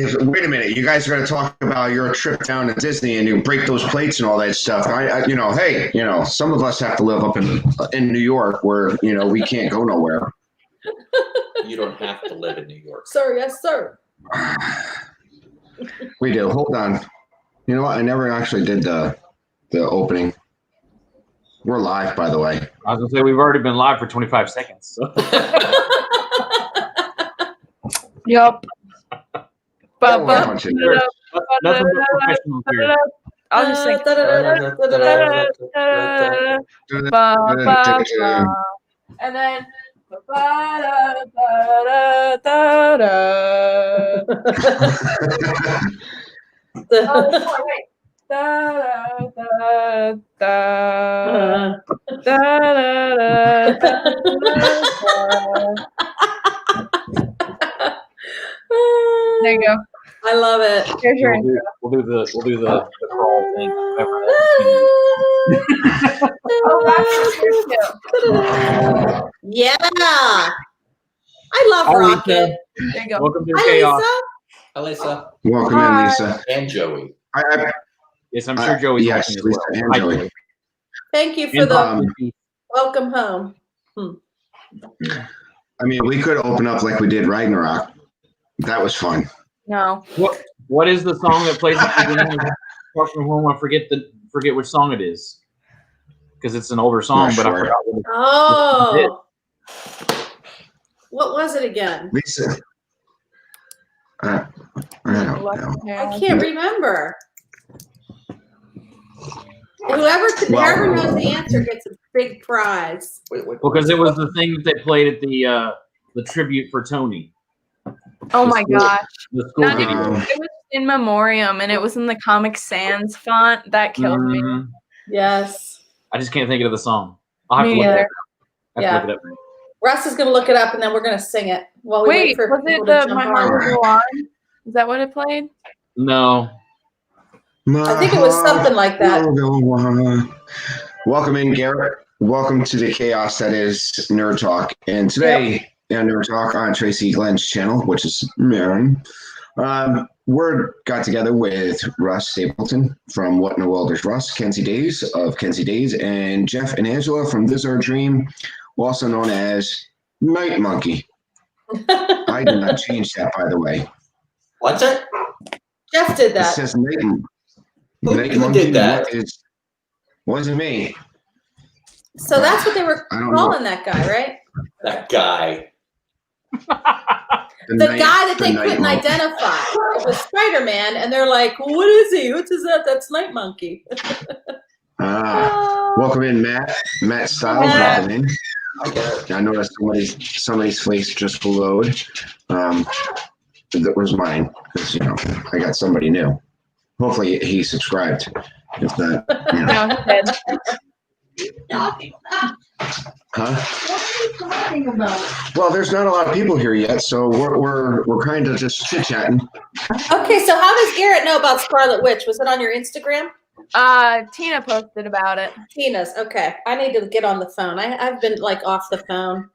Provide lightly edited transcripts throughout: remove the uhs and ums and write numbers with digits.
Wait a minute, you guys are going to talk about your trip down to Disney and you break those plates and all that stuff. Hey, some of us have to live up in New York where we can't go nowhere. You don't have to live in New York, sir. Yes, sir. We do. Hold on. You know what? I never actually did the opening. We're live, by the way. I was gonna say we've already been live for 25 seconds. So. Yep. Nothing but professional here. I'll just sing. And then. There you go. I love it. We'll do the crawl thing. Yeah. I love Rocket. There you go. Welcome to Chaos. Hi, Lisa. Welcome in, Lisa. And Joey. Yes, I'm sure Joey's yes, watching as well. Lisa and Joey. Thank you for the welcome home. I mean, we could open up like we did Ragnarok. That was fun. No. What is the song that plays at the beginning of Far From Home? I forget which song it is because it's an older song, but I forgot what it is. What was it again? Lisa. I don't know. I can't remember. Whoever knows the answer gets a big prize. Because it was the thing that they played at the tribute for Tony. Oh my gosh. The school video. It was in memoriam and it was in the Comic Sans font. That killed me. Yes. I just can't think of the song. I'll have to look it up. Look it up. Russ is going to look it up and then we're going to sing it while we wait for was it the My Heart Will Go On? Is that what it played? No. I think it was something like that. Welcome in, Garrett. Welcome to the chaos that is Nerd Talk. And today, Nerd Talk on Tracy Glenn's channel, which is Marin. We got together with Russ Stapleton from What in the World is Russ, Kenzie Days of Kenzie Days, and Jeff and Angela from This Our Dream, also known as Night Monkey. I did not change that, by the way. What's it? Jeff did that. It says Night Monkey. Who did that? Wasn't me. So that's what they were calling that guy, right? That guy. The guy that they couldn't identify. It was Spiderman, and they're like, what is he? What is that? That's Night Monkey. Welcome in, Matt. Matt Styles, welcome in. I noticed somebody's face just glowed. That was mine, because, I got somebody new. Hopefully he subscribed. If not, No, he did. Huh? What are you talking about? Well, there's not a lot of people here yet, so we're kind of just chit-chatting. Okay, so how does Garrett know about Scarlet Witch? Was it on your Instagram? Tina posted about it. Tina's, okay. I need to get on the phone. I've been off the phone.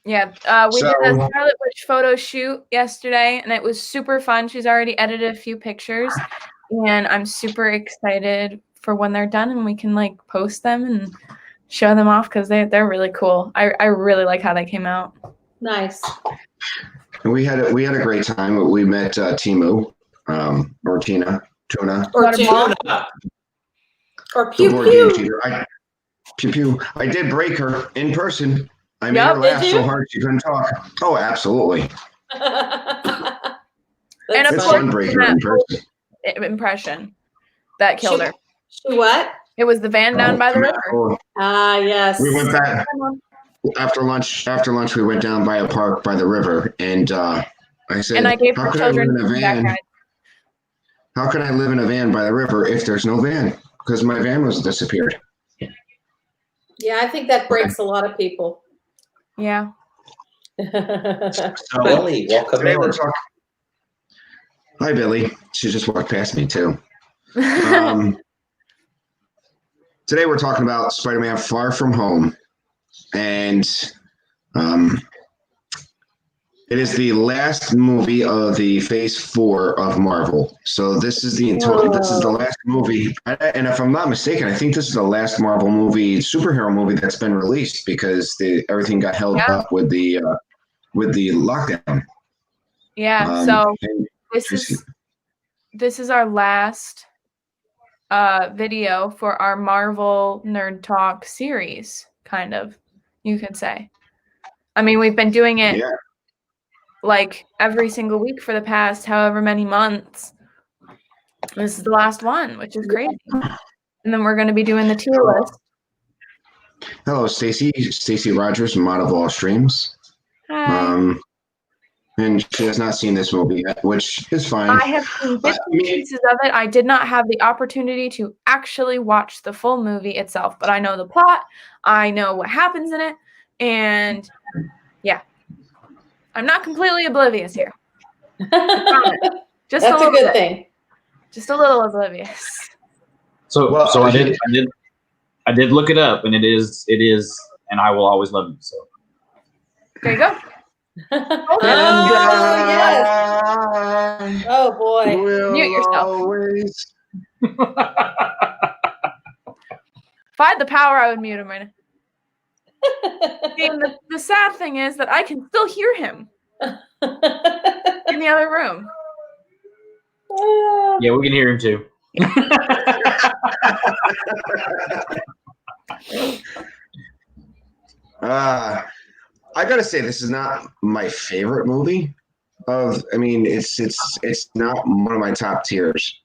Yeah, we did a Scarlet Witch photo shoot yesterday, and it was super fun. She's already edited a few pictures, and I'm super excited for when they're done and we can post them and show them off because they're really cool. I really like how they came out. Nice. And we had a great time. We met Timu, or Tuna, or Tuna, or Pew Pew. Pew Pew. I did break her in person. I made her laugh so hard she couldn't talk. Oh, absolutely. And it's fun breaking her in person. Impression that killed her. She what? It was the van down by the river. Yes. We went back after lunch. After lunch, we went down by a park by the river, and I said, and I gave "How her could I live children in a van? How could I live in a van by the river if there's no van? Because my van was disappeared." Yeah, I think that breaks a lot of people. Yeah. So, Billy, welcome in. Hi, Billy. She just walked past me too. Today we're talking about Spider-Man Far From Home, and It is the last movie of the Phase 4 of Marvel. So this is the last movie. And if I'm not mistaken, I think this is the last Marvel movie, superhero movie that's been released because everything got held up with the lockdown. Yeah. So this is our last video for our Marvel Nerd Talk series, kind of, you could say. I mean, we've been doing it like every single week for the past however many months. This is the last one, which is crazy. And then we're going to be doing the tier list. Hello, Stacy Rogers from Out of All Streams. Hi. And she has not seen this movie yet, which is fine. I have seen bits and pieces of it. I did not have the opportunity to actually watch the full movie itself, but I know the plot. I know what happens in it. And yeah, I'm not completely oblivious here. Just that's a good thing. Just a little oblivious. So I did look it up, and it is, and I will always love you. So there you go. Oh, yes. Oh boy. Mute yourself. If I had the power, I would mute him right now. And the sad thing is that I can still hear him in the other room. Yeah, we can hear him too. I gotta say, this is not my favorite movie. It's not one of my top tiers.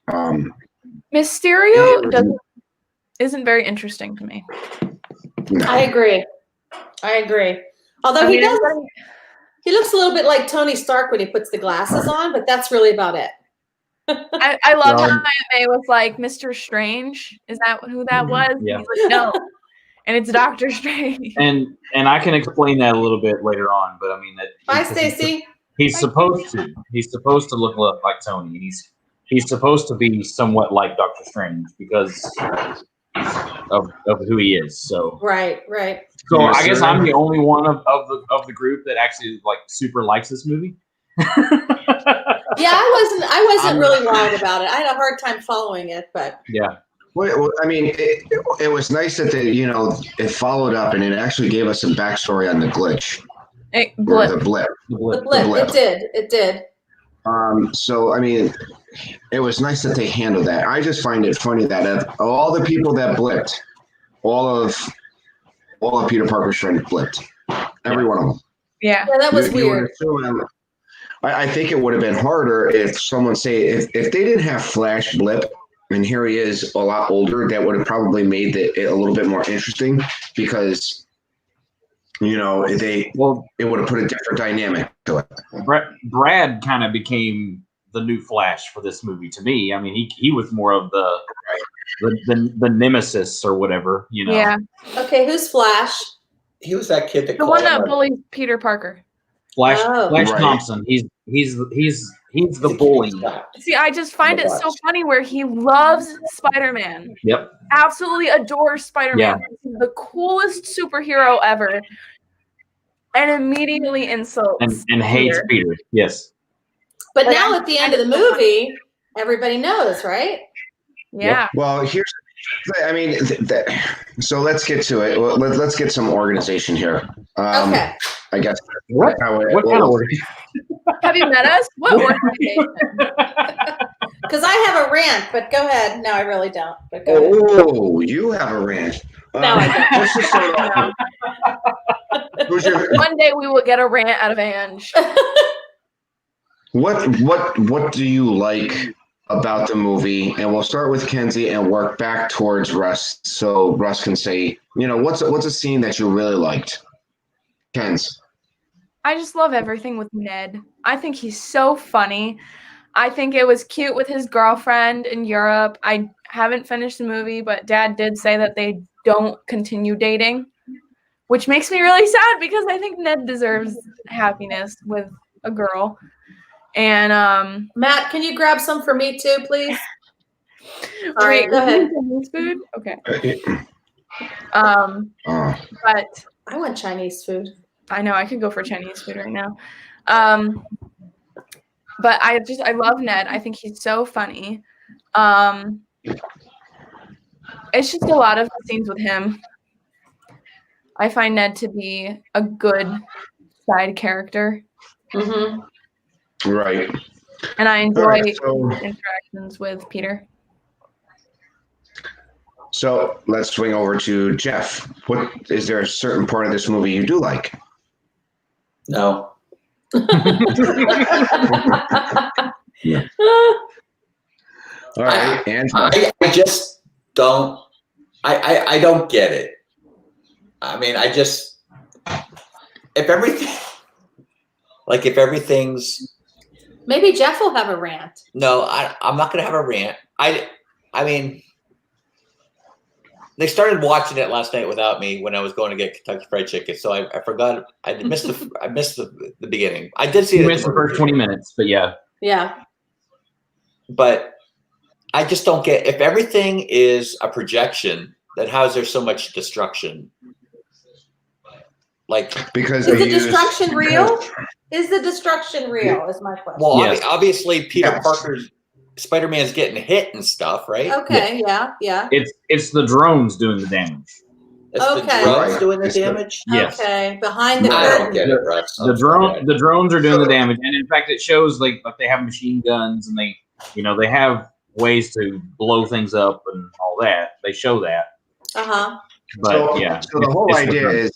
Mysterio isn't very interesting to me. No. I agree. Although he looks a little bit like Tony Stark when he puts the glasses on, but that's really about it. I love how May was like, Mr. Strange. Is that who that was? Yeah. He's like, no. And it's Doctor Strange. And I can explain that a little bit later on, but I mean that. Bye, Stacy. He's supposed to look like Tony. He's supposed to be somewhat like Doctor Strange because of who he is. So right. So I guess I'm the only one of the group that actually like super likes this movie. Yeah, I wasn't really wild about it. I had a hard time following it, but yeah. Well, I mean, it was nice that it followed up and it actually gave us a backstory on the glitch. The blip. It did. So I mean, it was nice that they handled that. I just find it funny that of all the people that blipped, all of Peter Parker's friends blipped. Every one of them. Yeah, that was weird. I think it would have been harder if someone if they didn't have Flash blip, and here he is a lot older, that would have probably made it a little bit more interesting because, it would have put a different dynamic to it. Brad kind of became the new Flash for this movie to me. I mean, he was more of the nemesis or whatever, Yeah. Okay, who's Flash? He was that kid that the one that bullied Peter Parker. Flash Thompson. He's the bully. See, I just find it so funny where he loves Spider-Man. Yep. Absolutely adores Spider-Man. Yeah. He's the coolest superhero ever. And immediately insults and hates Peter. Yes. But now at the end of the movie, everybody knows, right? Yeah. Well, so let's get to it. Well, let's get some organization here. Okay. I guess. What kind of organization? Have you met us? What organization? Because I have a rant, but go ahead. No, I really don't. But go ahead. You have a rant. No, I don't. Let's just start off. One day we will get a rant out of Ange. What do you like about the movie? And we'll start with Kenzie and work back towards Russ, so Russ can say, what's a scene that you really liked? Kenz. I just love everything with Ned. I think he's so funny. I think it was cute with his girlfriend in Europe. I haven't finished the movie, but Dad did say that they don't continue dating, which makes me really sad because I think Ned deserves happiness with a girl. And Matt, can you grab some for me too, please? All right, go ahead. Chinese food? Okay. But I want Chinese food. I know I could go for Chinese food right now. But I love Ned. I think he's so funny. It's just a lot of the scenes with him. I find Ned to be a good side character. Mm-hmm. Right. And I enjoy interactions with Peter. So let's swing over to Jeff. Is there a certain part of this movie you do like? No. Yeah. All right, Angela. I just don't. I don't get it. I mean, if everything's. Maybe Jeff will have a rant. No, I'm not gonna have a rant. I mean, they started watching it last night without me when I was going to get Kentucky Fried Chicken, so I forgot. I missed the beginning. I did see it. You missed the first 20 minutes, but yeah. Yeah. But I just don't get, if everything is a projection, then how is there so much destruction? Because is the destruction real? Is the destruction real? Is my question. Well, yes. Obviously, Peter Parker's Spider-Man's getting hit and stuff, right? Okay, yeah. It's the drones doing the damage. It's the drones doing the damage? Yes. Okay, behind the curtain. I don't get it, Russ. The drones are doing the damage, and in fact, it shows like they have machine guns, and they have ways to blow things up and all that. They show that. But so the whole idea is.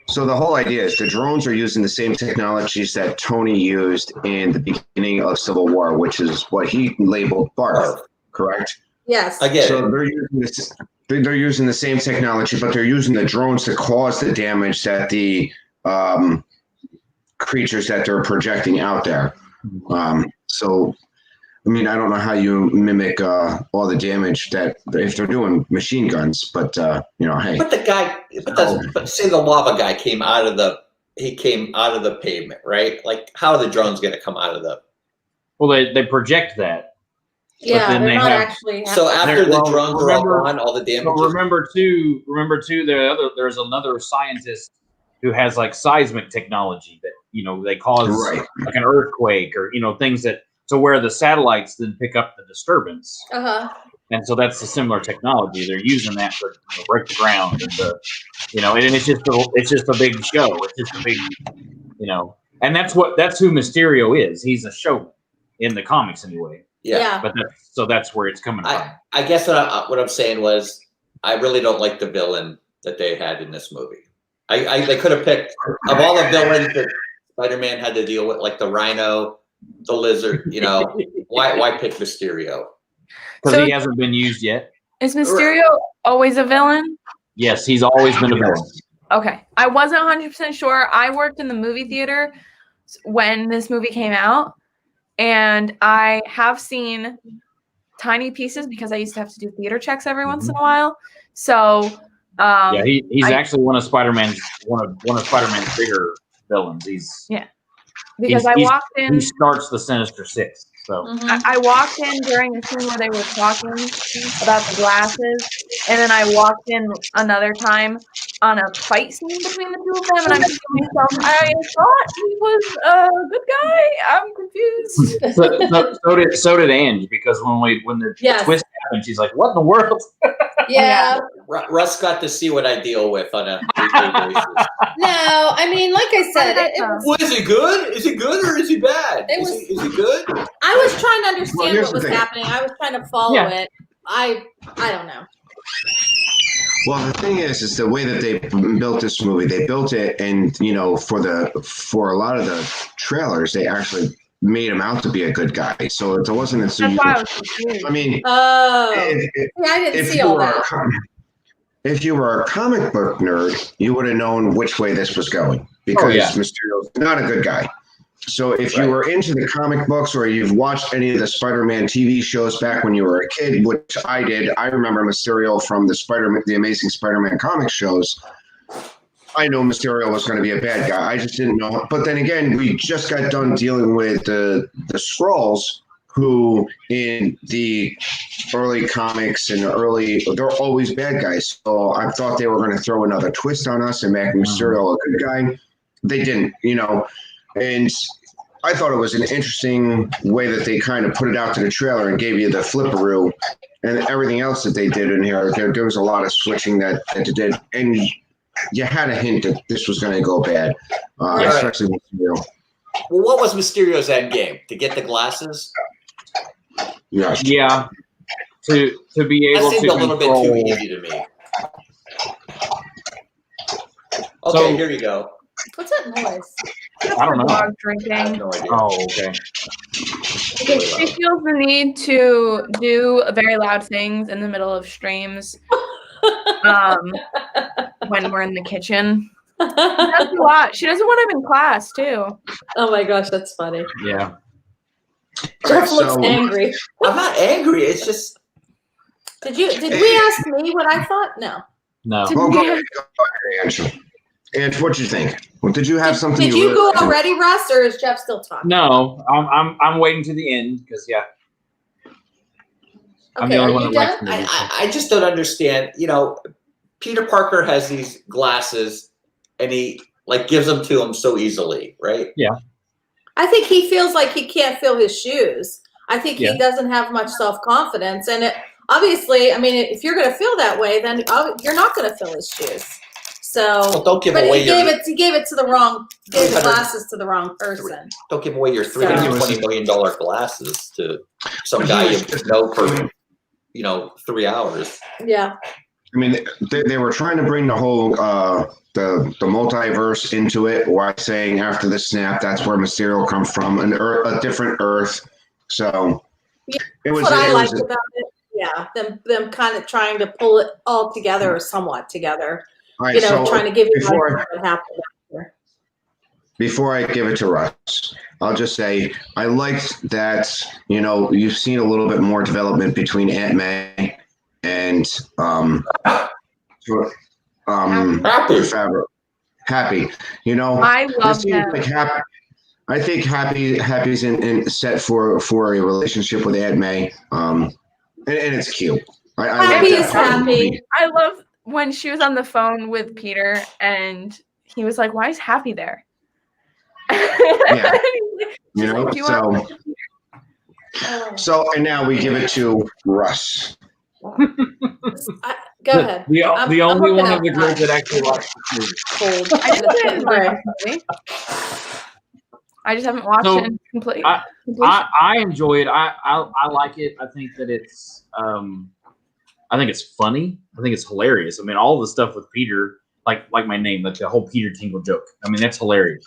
So the whole idea is the drones are using the same technologies that Tony used in the beginning of Civil War, which is what he labeled Barf, correct? Yes. I get it. So they're using the same technology, but they're using the drones to cause the damage that the creatures that they're projecting out there. So, I mean, I don't know how you mimic all the damage that if they're doing machine guns, but hey. But say the lava guy came out of the pavement, right? Like, how are the drones going to come out of the? Well, they project that. Yeah, they're not actually. So after the drones are all on, all the damage. But remember too. There's another scientist who has like seismic technology that they cause like an earthquake or things that. So where the satellites then pick up the disturbance, and so that's a similar technology. They're using that to break the ground, and and it's just a big show. It's just a big, and that's who Mysterio is. He's a showman in the comics anyway. Yeah. But that's where it's coming from. I guess what I'm saying was I really don't like the villain that they had in this movie. They could have picked of all the villains that Spider-Man had to deal with, like the Rhino. The Lizard, why pick Mysterio? Because he hasn't been used yet. Is Mysterio always a villain? Yes, he's always been a villain. Okay. I wasn't 100% sure. I worked in the movie theater when this movie came out, and I have seen tiny pieces because I used to have to do theater checks every once in a while. So he's actually one of Spider-Man's bigger villains. Because I walked in. He starts the Sinister Six. So I walked in during the scene where they were talking about the glasses, and then I walked in another time on a fight scene between the two of them, and I'm thinking to myself, I thought he was a good guy. I'm confused. So did Ange, because when the twist happened, she's like, "What in the world?" Yeah. Russ got to see what I deal with on a weekly basis. No, I mean, like I said, well, is he good? Is he good or is he bad? Is he good? I was trying to understand what was happening. I was trying to follow it. I don't know. Well, the thing is the way that they built this movie. They built it, and for a lot of the trailers, they actually made him out to be a good guy. So it wasn't as I mean, I didn't see all that. If you were a comic book nerd, you would have known which way this was going because Mysterio's not a good guy. So if you were into the comic books or you've watched any of the Spider-Man TV shows back when you were a kid, which I did, I remember Mysterio from the Amazing Spider-Man comic shows. I know Mysterio was going to be a bad guy. I just didn't know. But then again, we just got done dealing with the Skrulls, who in the early comics and they're always bad guys. So I thought they were going to throw another twist on us and make Mysterio a good guy. They didn't, And I thought it was an interesting way that they kind of put it out to the trailer and gave you the flipperoo and everything else that they did in here. There was a lot of switching that they did, and you had a hint that this was going to go bad, especially with Mysterio. Well, what was Mysterio's end game? To get the glasses? Yeah. Yeah. To be able That seemed to a little bit too easy to me. Okay, So- here you go. What's that noise? I don't know. Dog I drinking. have no idea. Oh, okay. Because she feels the need to do very loud things in the middle of streams when we're in the kitchen. She does a lot. She does it when I'm in class too. Oh my gosh, that's funny. Yeah. Jeff looks So- angry. I'm not angry. It's just Did we ask me what I thought? No. No. Well, go ahead, Andrew. And what'd you think? Well, did you have something? Did you go already, Russ, or is Jeff still talking? No, I'm waiting to the end because I'm the Okay, only are one you that likes done? the movie. I just don't understand. You know, Peter Parker has these glasses, and he gives them to him so easily, right? I think he feels like he can't fill his shoes. I think Yeah. he doesn't have much self-confidence. And obviously, I mean, if you're going to feel that way, then you're not going to fill his shoes. Well, So, don't give but away he gave it to the wrong, gave the glasses to the wrong person. don't give away your $320 million glasses to some guy you know for 3 hours. Yeah. I mean, they were trying to bring the whole the multiverse into it by saying after the snap, that's where Mysterio comes from, a different Earth. So Yeah, it was. That's what I liked was about it. Yeah, them kind of trying to pull it all together or somewhat together. all right, so Trying to give you before- what happened after. Before I give it to Russ, I'll just say I liked that, you've seen a little bit more development between Aunt May and Happy. I love it seems them. like I think Happy's in set for a relationship with Aunt May. And it's cute. I Happy like is that. happy. I love when she was on the phone with Peter and he was like, "Why is Happy there?" Yeah. She's like, "Do you want So and now we give it to Russ. Go ahead. The I'm only looking one at of the that. group that actually likes the movie. Cold. I just didn't like the movie. I just haven't watched So, it completely. I enjoy it. I like it. I think that it's I think it's funny. I think it's hilarious. I mean, all the stuff with Peter, like my name, like the whole Peter Tingle joke. I mean, that's hilarious.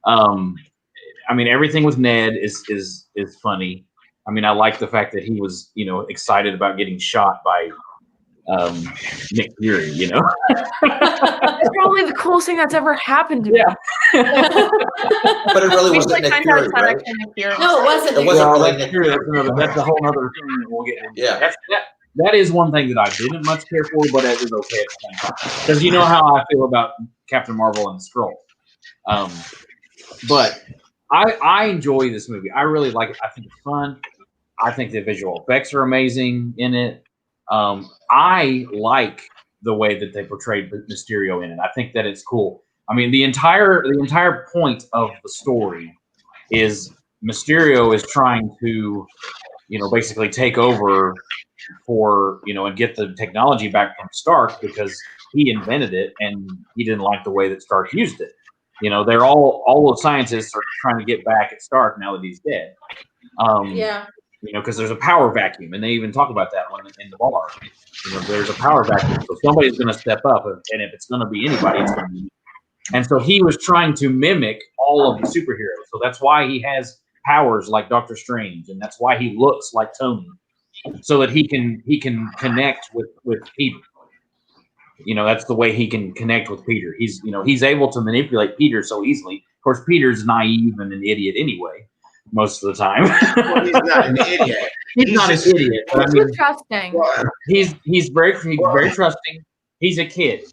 I mean, everything with Ned is funny. I mean, I like the fact that he was, excited about getting shot by Nick Fury. That's probably the coolest thing that's ever happened to me. Yeah. But it really wasn't Nick Finds out Fury, it's not right? actually Nick Fury. No, it wasn't. It wasn't Well, really that's Nick true. Fury. That's a whole other thing we'll get into. Yeah. That is one thing that I didn't much care for, but it is okay at the same time. Because you know how I feel about Captain Marvel and Skrull. But I enjoy this movie. I really like it. I think it's fun. I think the visual effects are amazing in it. I like the way that they portrayed Mysterio in it. I think that it's cool. I mean, the entire point of the story is Mysterio is trying to, basically take over for, and get the technology back from Stark because he invented it and he didn't like the way that Stark used it. They're all the scientists are trying to get back at Stark now that he's dead. Yeah. Because there's a power vacuum, and they even talk about that one in the bar. There's a power vacuum, so somebody's going to step up, and if it's going to be anybody, it's going to be me. And so he was trying to mimic all of the superheroes. So that's why he has powers like Doctor Strange, and that's why he looks like Tony, so that he can connect with Peter. That's the way he can connect with Peter. He's able to manipulate Peter so easily. Of course, Peter's naive and an idiot anyway. Most of the time. Well, he's not an idiot. He's not an idiot. But I mean, Trusting. he's very trusting. He's a kid.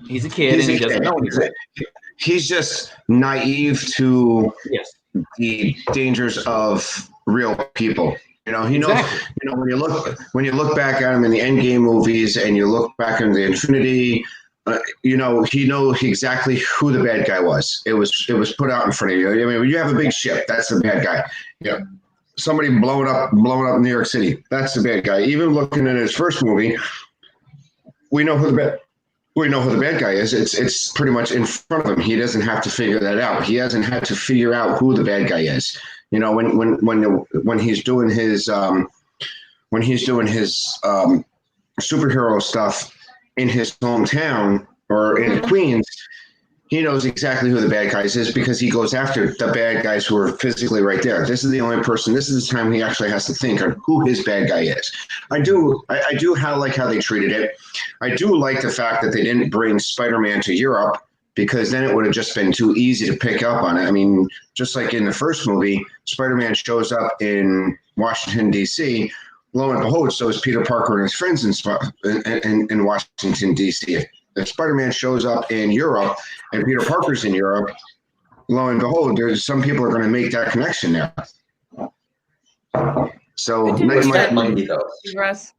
He's a kid, and he doesn't know anything. He's just naive to Yes. the dangers of real people. He knows. Exactly. When you look back at him in the Endgame movies, and you look back in the Infinity he knows exactly who the bad guy was. It was put out in front of you. I mean, when you have a big ship, that's the bad guy. Yeah, somebody blowing up New York City, that's the bad guy. Even looking at his first movie, we know who the bad guy is. It's pretty much in front of him. He doesn't have to figure that out. He hasn't had to figure out who the bad guy is. When he's doing his superhero stuff in his hometown or in Queens, he knows exactly who the bad guys is because he goes after the bad guys who are physically right there. This is the only person. This is the time he actually has to think on who his bad guy is. I do like how they treated it. I do like the fact that they didn't bring Spider-Man to Europe because then it would have just been too easy to pick up on it. I mean, just like in the first movie, Spider-Man shows up in Washington, D.C., lo and behold, so is Peter Parker and his friends in Washington, D.C. If Spider-Man shows up in Europe and Peter Parker's in Europe, lo and behold, there's some people are going to make that connection there. So, Russ.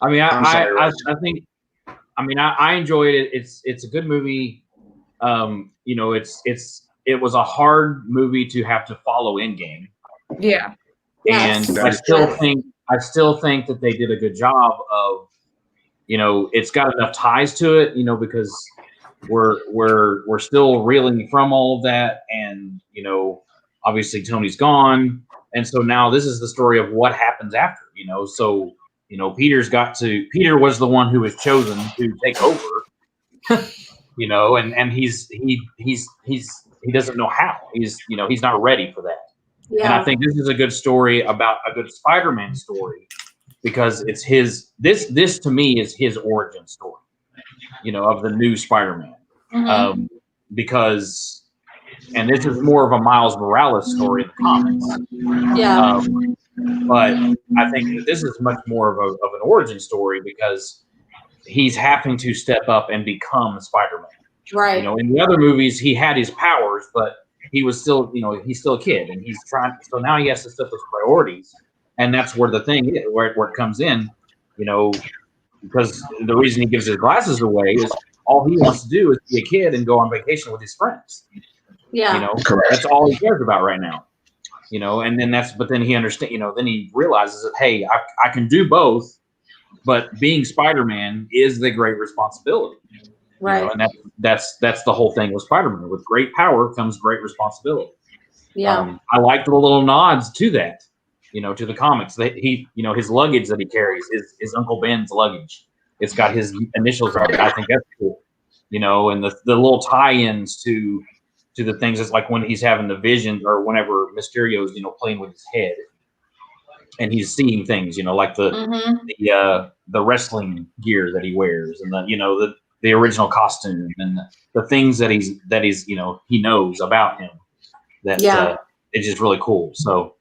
I mean, I think, I enjoyed it. It's a good movie. It was a hard movie to have to follow Endgame. Yeah. And I still think that they did a good job of, it's got enough ties to it, because we're still reeling from all of that, and obviously Tony's gone, and so now this is the story of what happens after, So Peter was the one who was chosen to take over, and he doesn't know how. He's not ready for that. Yeah. And I think this is a good story about a good Spider-Man story because it's this to me is his origin story, of the new Spider-Man. Mm-hmm. And this is more of a Miles Morales story in the comics. Yeah. But I think that this is much more of an origin story because he's having to step up and become Spider-Man. Right. In the other movies, he had his powers, but he was still, he's still a kid, and he's trying. So now he has to set those priorities, and that's where the thing is, where it comes in, because the reason he gives his glasses away is all he wants to do is be a kid and go on vacation with his friends. Yeah, that's all he cares about right now. And then but then he understands. Then he realizes that hey, I can do both, but being Spider-Man is the great responsibility. Right. And that's the whole thing with Spider-Man. With great power comes great responsibility. Yeah. I like the little nods to that, to the comics. That he, his luggage that he carries is Uncle Ben's luggage. It's got his initials on it. I think that's cool. And the little tie-ins to the things. It's like when he's having the vision or whenever Mysterio's, playing with his head and he's seeing things, like the wrestling gear that he wears and the original costume and the things that he's he knows about him that it's just really cool. So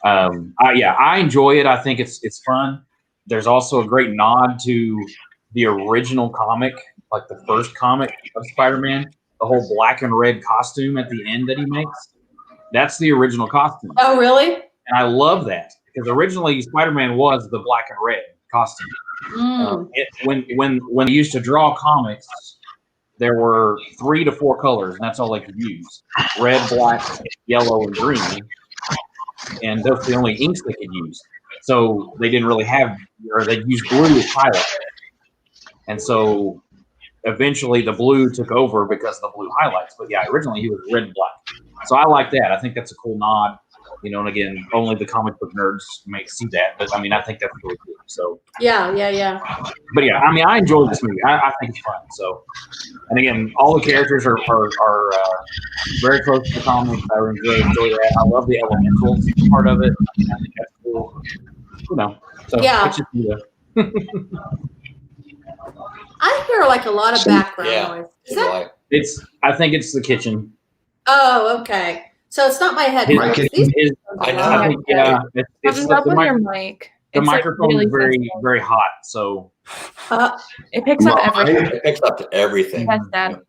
I enjoy it. I think it's fun. There's also a great nod to the original comic, like the first comic of Spider-Man, the whole black and red costume at the end that he makes. That's the original costume. Oh, really? And I love that because originally Spider-Man was the black and red costume. When they used to draw comics, there were 3 to 4 colors, and that's all they could use: red, black, yellow, and green. And those were the only inks they could use. So they didn't really have, or they used blue as highlight. And so eventually the blue took over because of the blue highlights. But yeah, originally he was red and black. So I like that. I think that's a cool nod. And again, only the comic book nerds may see that, but I think that's really cool. So yeah. But yeah, I enjoy this movie. I think it's fun. So, and again, all the characters are very close to the comics. I enjoy that. I love the elementals part of it. I think that's cool. So yeah. It's just, I hear like a lot of background noise. I think it's the kitchen. Oh, okay. So it's not my head. I know. I think, it's up with your mic. The microphone is very, very hot. So it picks up everything. It picks up everything. That's that.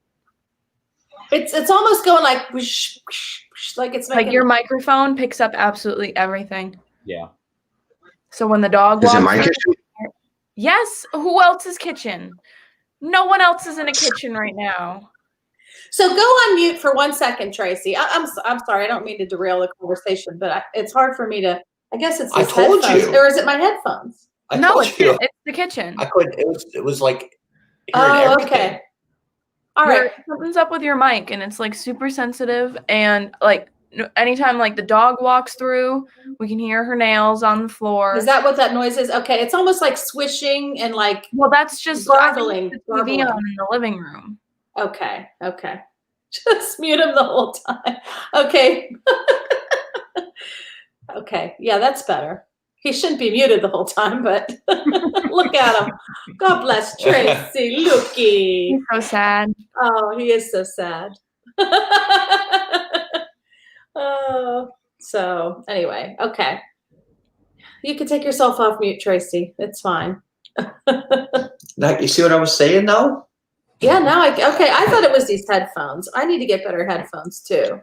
It's almost going like whoosh, whoosh, whoosh, like it's like your microphone picks up absolutely everything. Yeah. So when the dog walks, is it mic issue? Yes. Who else's kitchen? No one else is in a kitchen right now. So go on mute for 1 second, Tracy. I'm sorry. I don't mean to derail the conversation, but it's hard for me to. I guess it's these headphones, or is it my headphones? No, it's the kitchen. I couldn't. It was like. Oh, okay. All right. Something's up with your mic, and it's like super sensitive, and like anytime like the dog walks through, we can hear her nails on the floor. Is that what that noise is? Okay, it's almost like swishing and like. Well, that's just gargling. TV on in the living room. Okay. Just mute him the whole time. Okay. Okay. Yeah, that's better. He shouldn't be muted the whole time, but look at him. God bless Tracy. Looky. He's so sad. Oh, he is so sad. Oh, so anyway, okay. You can take yourself off mute, Tracy. It's fine. Now, you see what I was saying, though? Yeah, now I thought it was these headphones. I need to get better headphones too.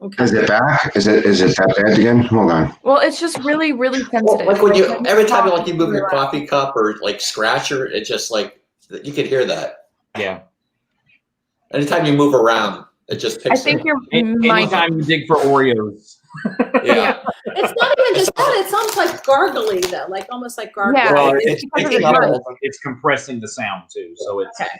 Okay. Is it back? Is it that bad again? Hold on. Well, it's just really, really sensitive. Well, like when every time you move your coffee cup or like scratcher, it just like you could hear that. Yeah. Anytime you move around, it just picks. I think you're. Anytime you dig for Oreos. Yeah. It's not even just that. It sounds like gargly though, like almost like gargly. Yeah, Well, it's it's compressing the sound too, so it's. Okay.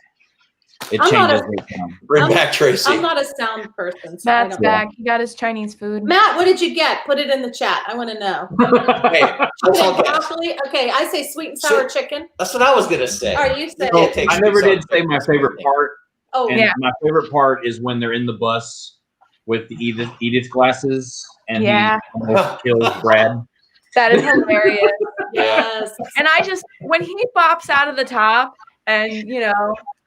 It changes the sound. Bring back Tracy. I'm not a sound person. So Matt's back. He got his Chinese food. Matt, what did you get? Put it in the chat. I want to know. Hey, Broccoli? Okay, I say sweet and sour chicken. That's what I was gonna say. All right, you said So, it. I never did say my favorite part. Oh, and my favorite part is when they're in the bus with the Edith glasses and he almost kills Brad. That is hilarious. Yes. And when he bops out of the top and,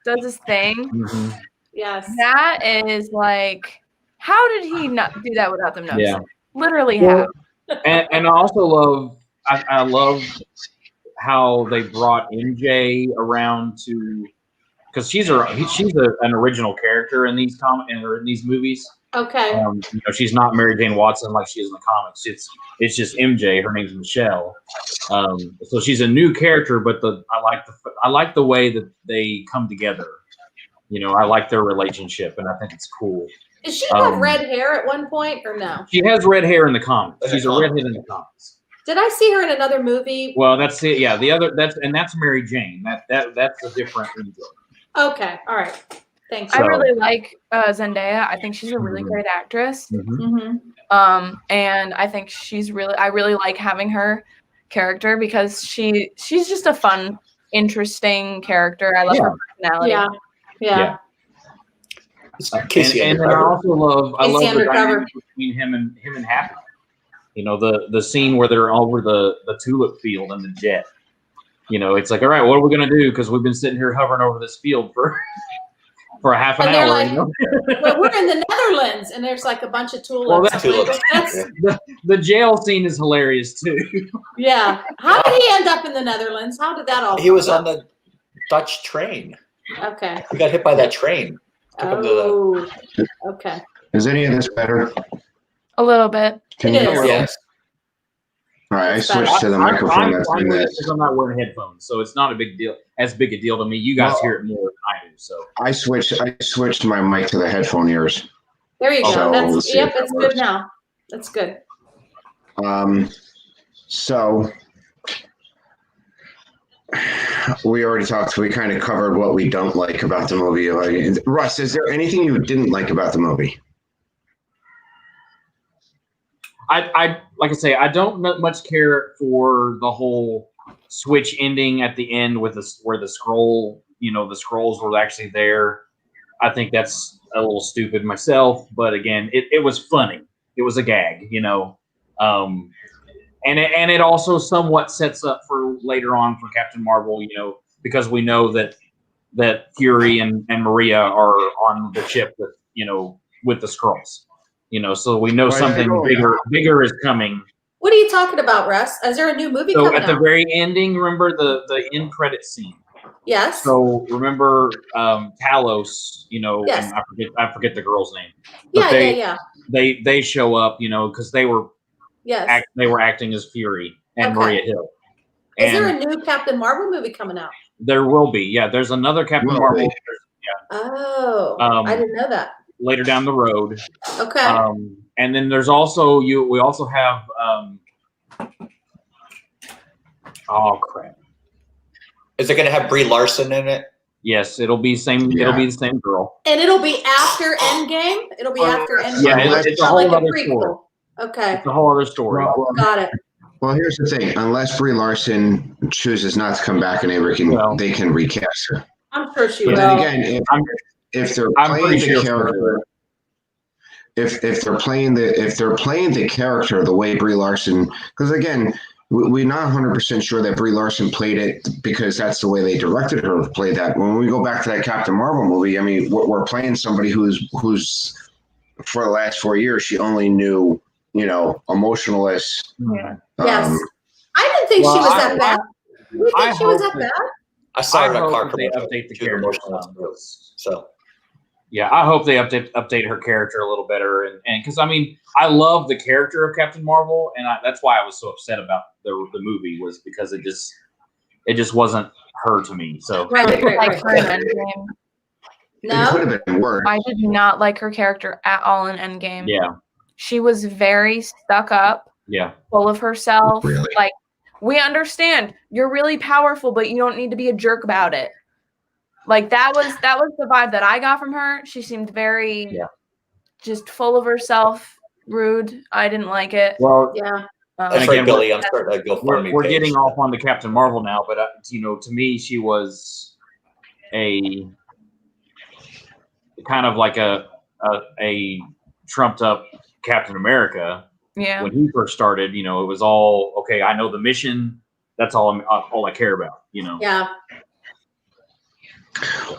does his thing. Mm-hmm. Yes. That is like, how did he not do that without them noticing? Yeah. Literally how. And I also love, I love how they brought MJ around to, because she's an original character in these in these movies. Okay. She's not Mary Jane Watson like she is in the comics. It's just MJ. Her name's Michelle. So she's a new character, but I like the way that they come together. I like their relationship, and I think it's cool. Does she have red hair at one point, or no? She has red hair in the comics. She's a redhead in the comics. Did I see her in another movie? Well, that's it. Yeah, that's Mary Jane. That's a different MJ. Okay. All right. Thanks. I really like Zendaya. I think she's a really great actress. Mm-hmm. And I think I really like having her character because she's just a fun, interesting character. I love her personality. Yeah. And I also love the dynamic between him and Happy. The scene where they're over the tulip field in the jet. It's like, all right, what are we gonna do? Because we've been sitting here hovering over this field for a half an hour. Like, well, we're in the Netherlands, and there's like a bunch of tulips. Well, the jail scene is hilarious too. Yeah. How did he end up in the Netherlands? How did that all? He was on the Dutch train. Okay. He got hit by that train. Oh. Okay. Is any of this better? A little bit. Can it you is. Yes. All right, I switched to the microphone. I'm not wearing headphones, so it's not as big a deal to me. You guys hear it more than I do. So I switched my mic to the headphone ears. There you go. So it's good now. That's good. So we already talked. We kind of covered what we don't like about the movie. Russ, is there anything you didn't like about the movie? I like I say, I don't much care for the whole switch ending at the end with where the scroll, the scrolls were actually there. I think that's a little stupid myself, but again, it was funny. It was a gag, and it also somewhat sets up for later on for Captain Marvel, because we know that Fury and Maria are on the ship with the scrolls. So we know something bigger is coming. What are you talking about, Russ? Is there a new movie coming out? So at the very ending, remember the end credit scene? Yes. So remember Talos, yes. and I forget the girl's name. But yeah. They show up, because they were acting as Fury and Maria Hill. Is there a new Captain Marvel movie coming out? There will be. Yeah, there's another Captain Marvel. Yeah. Oh, I didn't know that. Later down the road. Okay. And then there's also we also have oh crap. Is it going to have Brie Larson in it? Yes, it'll be same. Yeah. It'll be the same girl. And it'll be after Endgame. It'll be after Endgame. Yeah, it's a whole other story. Okay. It's a whole other story. Got it. Well, here's the thing: unless Brie Larson chooses not to come back, and they can recast her. I'm sure she will. But then again, if they're playing the character, if they're playing the character the way Brie Larson, because again, we're not 100% sure that Brie Larson played it because that's the way they directed her to play that. When we go back to that Captain Marvel movie, I mean, we're playing somebody who's for the last 4 years she only knew, emotionalist. Yeah. Yes. I didn't think she was that bad. You think she was that bad? I saw her in a car commercial. They update the character. So yeah, I hope they update her character a little better, and because I mean, I love the character of Captain Marvel, and that's why I was so upset about the movie, was because it just wasn't her to me. So right. Like her in Endgame. No, it could have been worse. I did not like her character at all in Endgame. Yeah, she was very stuck up. Yeah, full of herself. Really? Like, we understand you're really powerful, but you don't need to be a jerk about it. Like that was the vibe that I got from her. She seemed very just full of herself, rude. I didn't like it. Well, yeah. That's right, Billy. I'm starting to go for me. We're getting off on the Captain Marvel now, but to me, she was a kind of like a trumped up Captain America. Yeah. When he first started, it was all okay. I know the mission. That's all I care about. Yeah.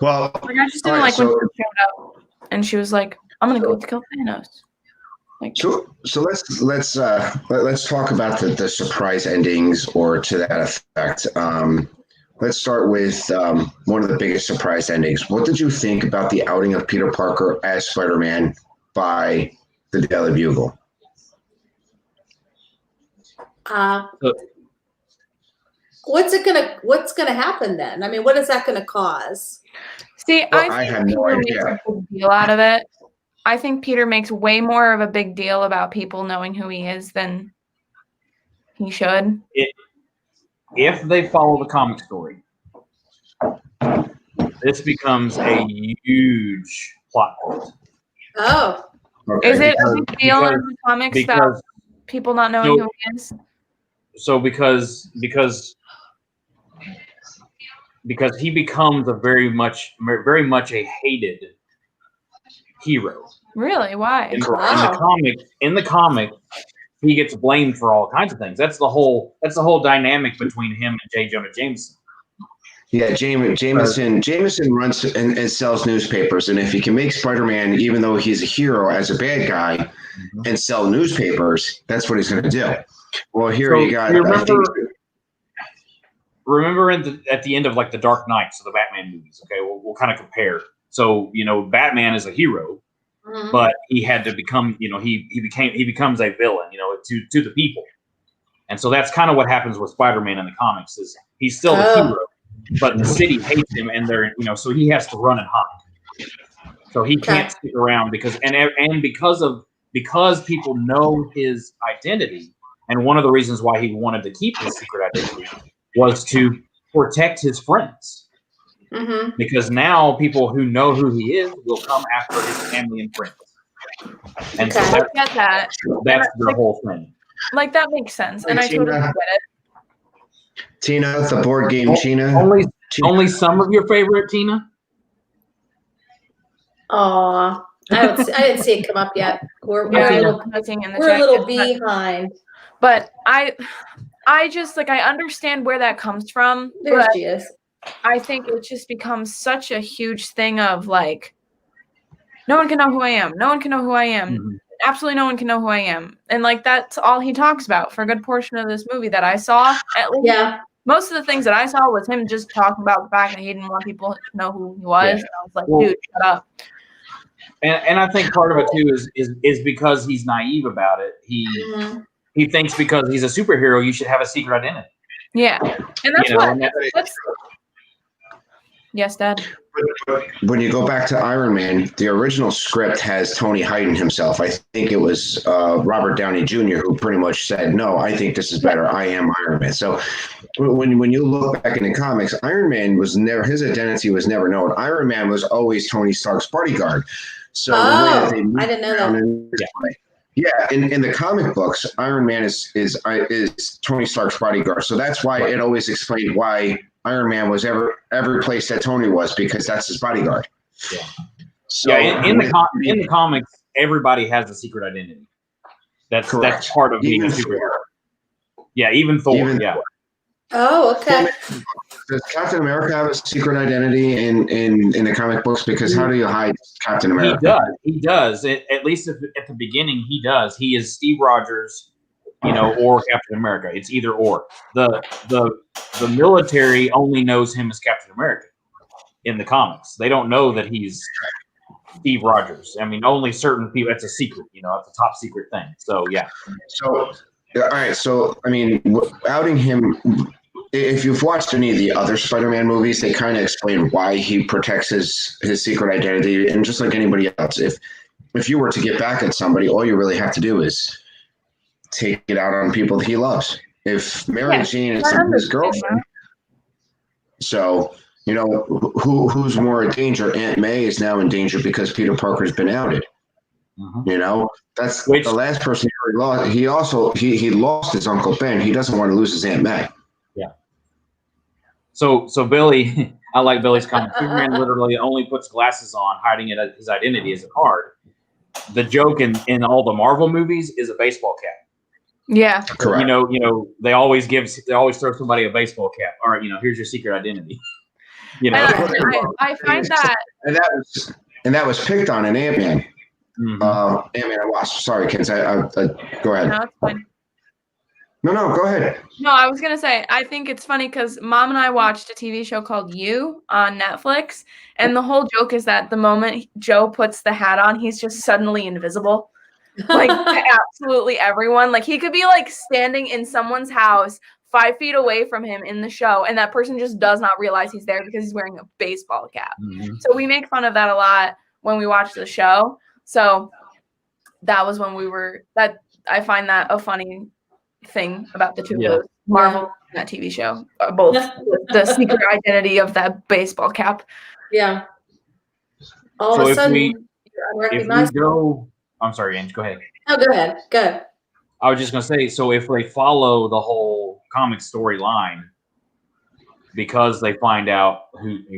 Well, like, I just didn't like when she showed up and she was like, "I'm gonna go kill Thanos." Like, so let's talk about the surprise endings, or to that effect. Let's start with one of the biggest surprise endings. What did you think about the outing of Peter Parker as Spider-Man by the Daily Bugle? What's gonna happen then? I mean, what is that gonna cause? See, well, I have no idea. Makes a big deal out of it. I think Peter makes way more of a big deal about people knowing who he is than he should. If they follow the comic story, this becomes a huge plot point. Oh. Okay. Is it a big deal in the comics about people not knowing who he is? So because he becomes a very much a hated hero. Really? Why? In the comic, he gets blamed for all kinds of things. That's the whole dynamic between him and J. Jonah Jameson. Yeah, Jameson runs and sells newspapers, and if he can make Spider-Man, even though he's a hero, as a bad guy, and sell newspapers, that's what he's going to do. Well, here you got. Remember at the end of like the Dark Knight, so the Batman movies. Okay, we'll kind of compare. So Batman is a hero, but he had to become. He becomes a villain. To the people, and so that's kind of what happens with Spider-Man in the comics. Is he's still a hero, but the city hates him, and they're so he has to run and hide. So he can't stick around because people know his identity. And one of the reasons why he wanted to keep his secret identity was to protect his friends. Mm-hmm. Because now people who know who he is will come after his family and friends. And so that's the whole thing. Like, that makes sense. And I totally get it. Tina, the board game Tina. Only some of your favorite, Tina? Aw. I didn't see it come up yet. We're a little behind. But I just I understand where that comes from. There she is. I think it just becomes such a huge thing of like, no one can know who I am. No one can know who I am. Mm-hmm. Absolutely no one can know who I am. And like, that's all he talks about for a good portion of this movie that I saw. At least. Yeah. Most of the things that I saw was him just talking about the fact that he didn't want people to know who he was. Yeah. And I was like, dude, shut up. And I think part of it too is because he's naive about it. He thinks because he's a superhero, you should have a secret identity. Yeah, and that's that's. Yes, Dad. When you go back to Iron Man, the original script has Tony hiding himself. I think it was Robert Downey Jr. who pretty much said, "No, I think this is better. I am Iron Man." So when you look back in the comics, Iron Man was never, his identity was never known. Iron Man was always Tony Stark's bodyguard. So I didn't know that. Yeah, in the comic books, Iron Man is Tony Stark's bodyguard. So that's why it always explained why Iron Man was every place that Tony was, because that's his bodyguard. Yeah. So in the comics, everybody has a secret identity. That's part of being a superhero. Yeah, even Thor. Thor. Oh, okay. Does Captain America have a secret identity in the comic books? Because how do you hide Captain America? He does. At least at the beginning, he does. He is Steve Rogers, or Captain America. It's either or. The military only knows him as Captain America in the comics. They don't know that he's Steve Rogers. I mean, only certain people. It's a secret. It's a top secret thing. So yeah. So all right. So I mean, outing him. If you've watched any of the other Spider-Man movies, they kind of explain why he protects his secret identity. And just like anybody else, if you were to get back at somebody, all you really have to do is take it out on people that he loves. If Mary Jane is his girlfriend, so who's more in danger? Aunt May is now in danger because Peter Parker's been outed. Mm-hmm. That's the last person he lost. He also he lost his Uncle Ben. He doesn't want to lose his Aunt May. Yeah. So Billy, I like Billy's comment. Superman literally only puts glasses on, hiding his identity as a card. The joke in all the Marvel movies is a baseball cap. Yeah, correct. They always throw somebody a baseball cap. All right, here's your secret identity. I find that, and that was picked on in Ant-Man. Mm-hmm. Ant-Man and Wasp. Sorry, kids. I go ahead. No, it's fine. No, go ahead. No, I was going to say, I think it's funny because Mom and I watched a TV show called You on Netflix. And the whole joke is that the moment Joe puts the hat on, he's just suddenly invisible. Like, absolutely everyone. Like, he could be, like, standing in someone's house 5 feet away from him in the show, and that person just does not realize he's there because he's wearing a baseball cap. Mm-hmm. So we make fun of that a lot when we watch the show. So that was when I find that a funny thing about the two of those, Marvel and that TV show, both the secret identity of that baseball cap. Yeah. All of a sudden, if we go, I'm sorry, Ange, go ahead. No, go ahead. Go. I was just gonna say, so if they follow the whole comic storyline, because they find out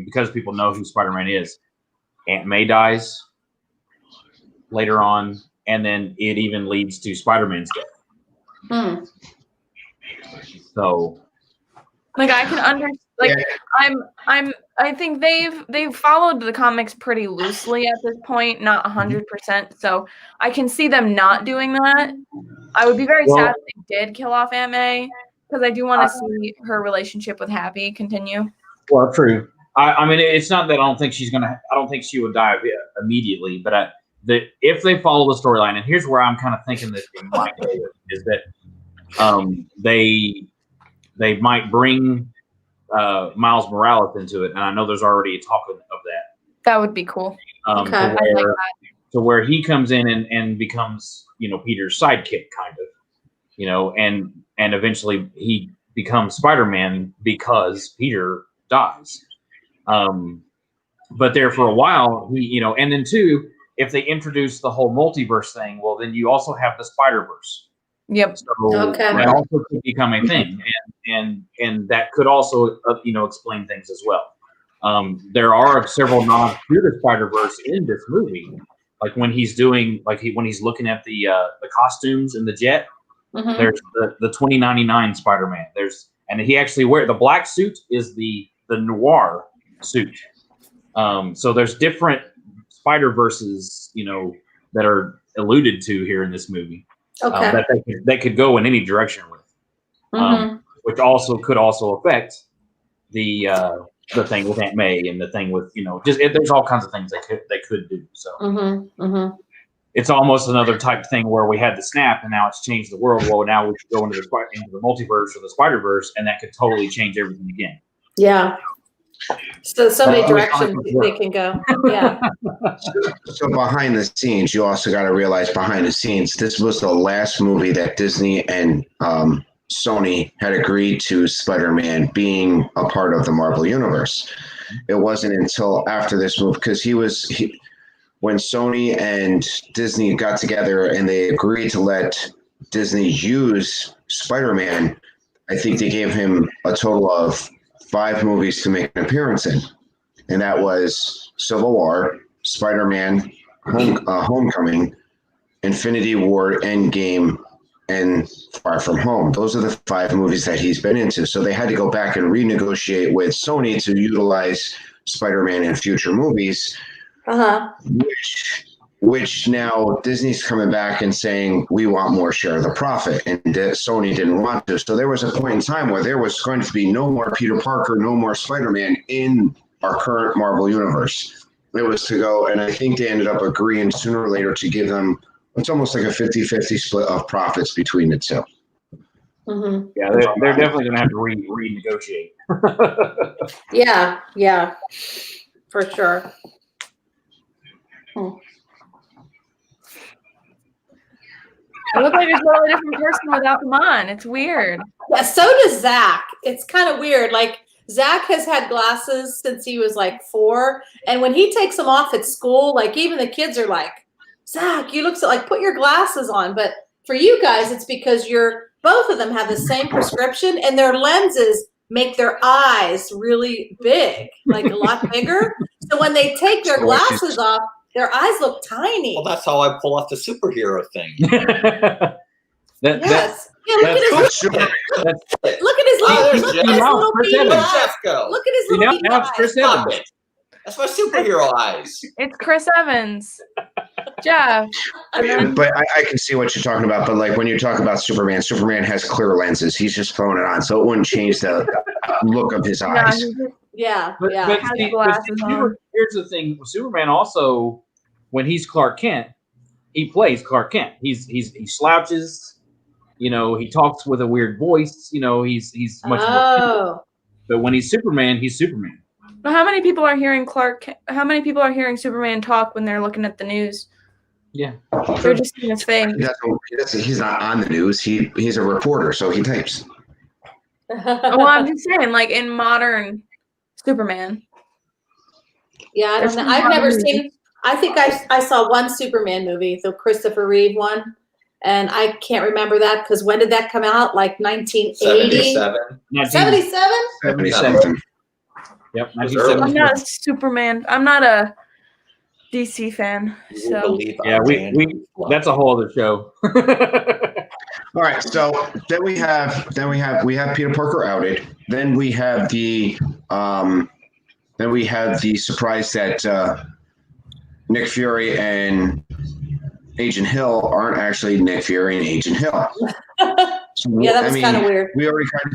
because people know who Spider-Man is, Aunt May dies later on, and then it even leads to Spider-Man's death. So, like, I can understand. Like, I think they've followed the comics pretty loosely at this point, not 100%. So I can see them not doing that. I would be very sad if they did kill off Aunt May, because I do want to see her relationship with Happy continue. Well, true. I mean, it's not that I don't think she would die immediately, but if they follow the storyline, and here's where I'm kind of thinking that in my case is that they might bring Miles Morales into it, and I know there's already talk of that. That would be cool. Okay. To where he comes in and becomes, Peter's sidekick, kind of, and eventually he becomes Spider-Man because Peter dies. But there for a while, and then too, if they introduce the whole multiverse thing, well, then you also have the Spider-Verse. Yep. So that also could become a thing, and that could also explain things as well. There are several nods to the Spider-Verse in this movie, like when he's doing when he's looking at the costumes in the jet. Mm-hmm. There's the 2099 Spider-Man. And he actually the black suit is the noir suit. So there's different Spider-Verses, that are alluded to here in this movie. Okay. That they could go in any direction with, which could also affect the thing with Aunt May and the thing with there's all kinds of things they could do. So it's almost another type thing where we had the snap and now it's changed the world. Well, now we could go into the multiverse or the Spider-Verse, and that could totally change everything again. Yeah. So many directions they can go. Yeah. So behind the scenes, you also got to realize behind the scenes, this was the last movie that Disney and Sony had agreed to Spider-Man being a part of the Marvel Universe. It wasn't until after this movie, because when Sony and Disney got together and they agreed to let Disney use Spider-Man, I think they gave him a total of 5 movies to make an appearance in. And that was Civil War, Spider-Man, Homecoming, Infinity War, Endgame, and Far From Home. Those are the 5 movies that he's been into. So they had to go back and renegotiate with Sony to utilize Spider-Man in future movies. Which now Disney's coming back and saying we want more share of the profit, and Sony didn't want to. So there was a point in time where there was going to be no more Peter Parker, no more Spider-Man in our current Marvel universe. It was to go, and I think they ended up agreeing sooner or later to give them, it's almost like a 50-50 split of profits between the two. Mm-hmm. Yeah, they're definitely going to have to renegotiate. Yeah, for sure. I look like a totally different person without them on. It's weird. Yeah, so does Zach. It's kind of weird. Like, Zach has had glasses since he was like 4. And when he takes them off at school, like even the kids are like, Zach, you look so like, put your glasses on. But for you guys, it's because both of them have the same prescription and their lenses make their eyes really big, like a lot bigger. So when they take their glasses off, their eyes look tiny. Well, that's how I pull off the superhero thing. Yes. Look at his little beady eyes. Look at his little beady eyes. That's my superhero eyes. It's Chris Evans. Jeff. But I can see what you're talking about. But like when you talk about Superman has clear lenses. He's just throwing it on, so it wouldn't change the look of his eyes. Yeah. But here's the thing: Superman also, when he's Clark Kent, he plays Clark Kent. He slouches, he talks with a weird voice. He's much more. But when he's Superman, he's Superman. Well, how many people are hearing Superman talk when they're looking at the news? Yeah, they're just seeing his face. He's not on the news. He's a reporter, so he types. Well, I'm just saying, like in modern Superman. Yeah, I don't know. I've never seen. I think I saw one Superman movie, the Christopher Reeve one, and I can't remember that because when did that come out? Like 1980? 77? 77. Yep. I'm not a Superman. I'm not a DC fan. So yeah, we that's a whole other show. All right, so then we have Peter Parker outed. Then we have the surprise that Nick Fury and Agent Hill aren't actually Nick Fury and Agent Hill. So, yeah, that was kind of weird. We already kind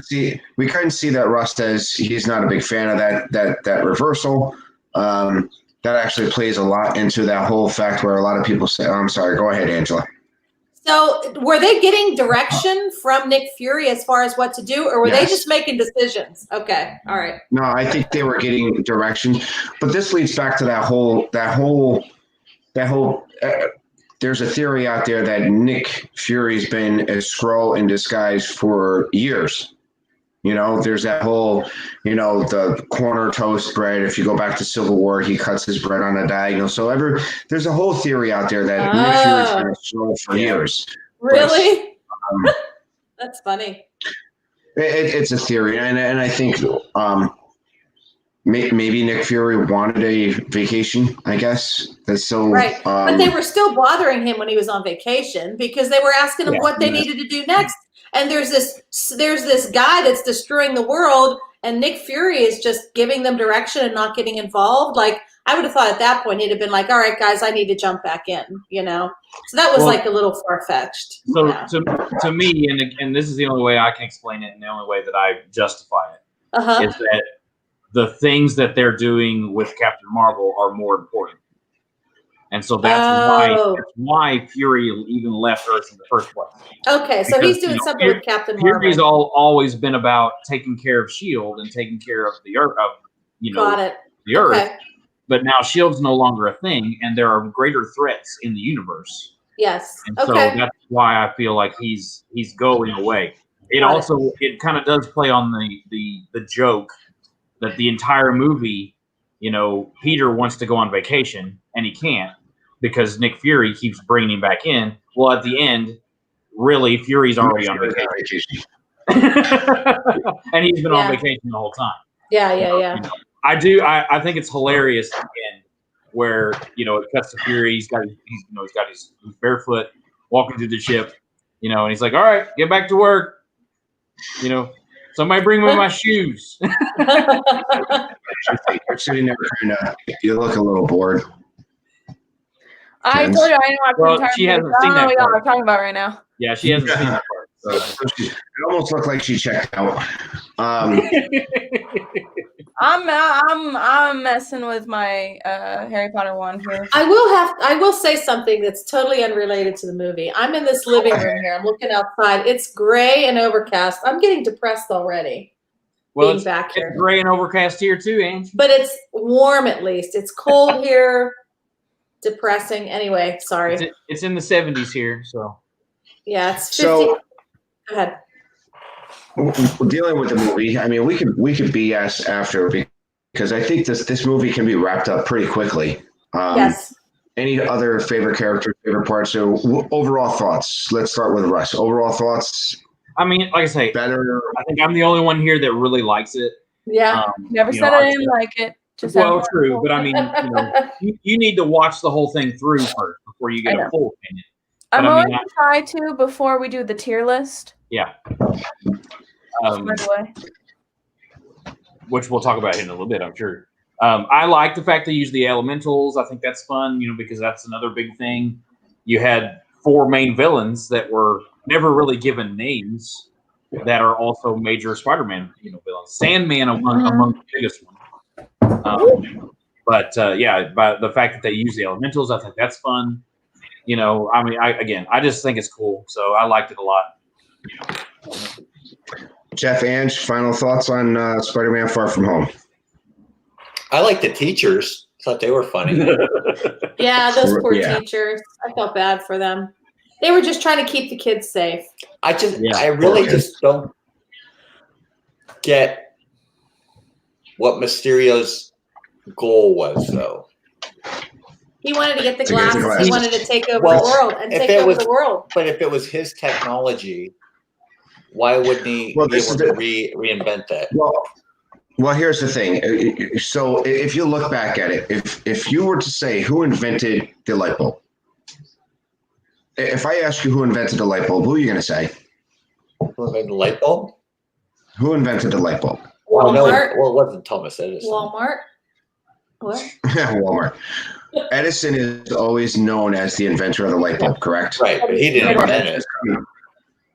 of see that Russ says he's not a big fan of that reversal. That actually plays a lot into that whole fact where a lot of people say, "Oh, I'm sorry, go ahead, Angela." So, were they getting direction from Nick Fury as far as what to do, or were they just making decisions? Okay, all right. No, I think they were getting direction, but this leads back to that whole. There's a theory out there that Nick Fury's been a Skrull in disguise for years. There's that whole, the corner toast bread. If you go back to Civil War, he cuts his bread on a diagonal. So there's a whole theory out there that Nick Fury's been a Skrull for years. Really? That's funny. It's a theory, and I think maybe Nick Fury wanted a vacation. I guess that's so right. But they were still bothering him when he was on vacation because they were asking him what they needed to do next. And there's this guy that's destroying the world, and Nick Fury is just giving them direction and not getting involved. Like, I would have thought at that point he'd have been like, "All right, guys, I need to jump back in," So that was like a little far-fetched. So to me, and this is the only way I can explain it, and the only way that I justify it, is that the things that they're doing with Captain Marvel are more important. And so that's why Fury even left Earth in the first place. Okay, so he's doing something with Captain Marvel. Fury's always been about taking care of S.H.I.E.L.D. and taking care of the Earth, the Earth. Okay. But now S.H.I.E.L.D.'s no longer a thing, and there are greater threats in the universe. Yes. And so that's why I feel like he's going away. It kind of does play on the joke that the entire movie, Peter wants to go on vacation and he can't because Nick Fury keeps bringing him back in. Well, at the end, really, Fury's already on vacation. And he's been on vacation the whole time. Yeah. I think it's hilarious again where it cuts to Fury. He's got his barefoot walking through the ship, and he's like, "All right, get back to work." Somebody bring me my shoes. You're sitting there you look a little bored. I told you I didn't watch the entire she hasn't movie. seen that what y'all part. are talking about right now. Yeah, she hasn't seen that part. So it almost looked like she checked out. I'm messing with my Harry Potter one here. I will say something that's totally unrelated to the movie. I'm in this living room here. I'm looking outside. It's gray and overcast. I'm getting depressed already. Well, it's back here. It's gray and overcast here too, Ange. But it's warm at least. It's cold here. Depressing. Anyway, sorry. It's in the 70s here, so. Yeah, it's 50. So, go ahead. We're dealing with the movie. I mean, we could BS after because I think this movie can be wrapped up pretty quickly. Yes. Any other favorite characters, favorite parts? So overall thoughts. Let's start with Russ. Overall thoughts. I mean, like I say, better. I think I'm the only one here that really likes it. Yeah. Never said I didn't like it. Just true, but I mean, you need to watch the whole thing through first before you get a full opinion. I'm going to try to before we do the tier list. Yeah. By the way. Which we'll talk about in a little bit, I'm sure. I like the fact they use the elementals. I think that's fun, because that's another big thing. You had 4 main villains that were never really given names that are also major Spider-Man, villains. Sandman among the biggest ones. But by the fact that they use the elementals, I think that's fun. I just think it's cool. So I liked it a lot. Jeff, Ange, final thoughts on Spider-Man Far From Home? I like the teachers. Thought they were funny. Yeah, those poor teachers. I felt bad for them. They were just trying to keep the kids safe. I really just don't get what Mysterio's goal was, though. He wanted to get the glasses. He wanted to take over the world and take over the world. But if it was his technology, why wouldn't he be able to reinvent that? Well, here's the thing. So if you look back at it, if you were to say who invented the light bulb, if I ask you who invented the light bulb, who are you going to say? Who invented the light bulb? Who invented the light bulb? Walmart. Well, it wasn't Thomas Edison. Walmart. What? Walmart. Edison is always known as the inventor of the light bulb, correct? Right, but he didn't invent it.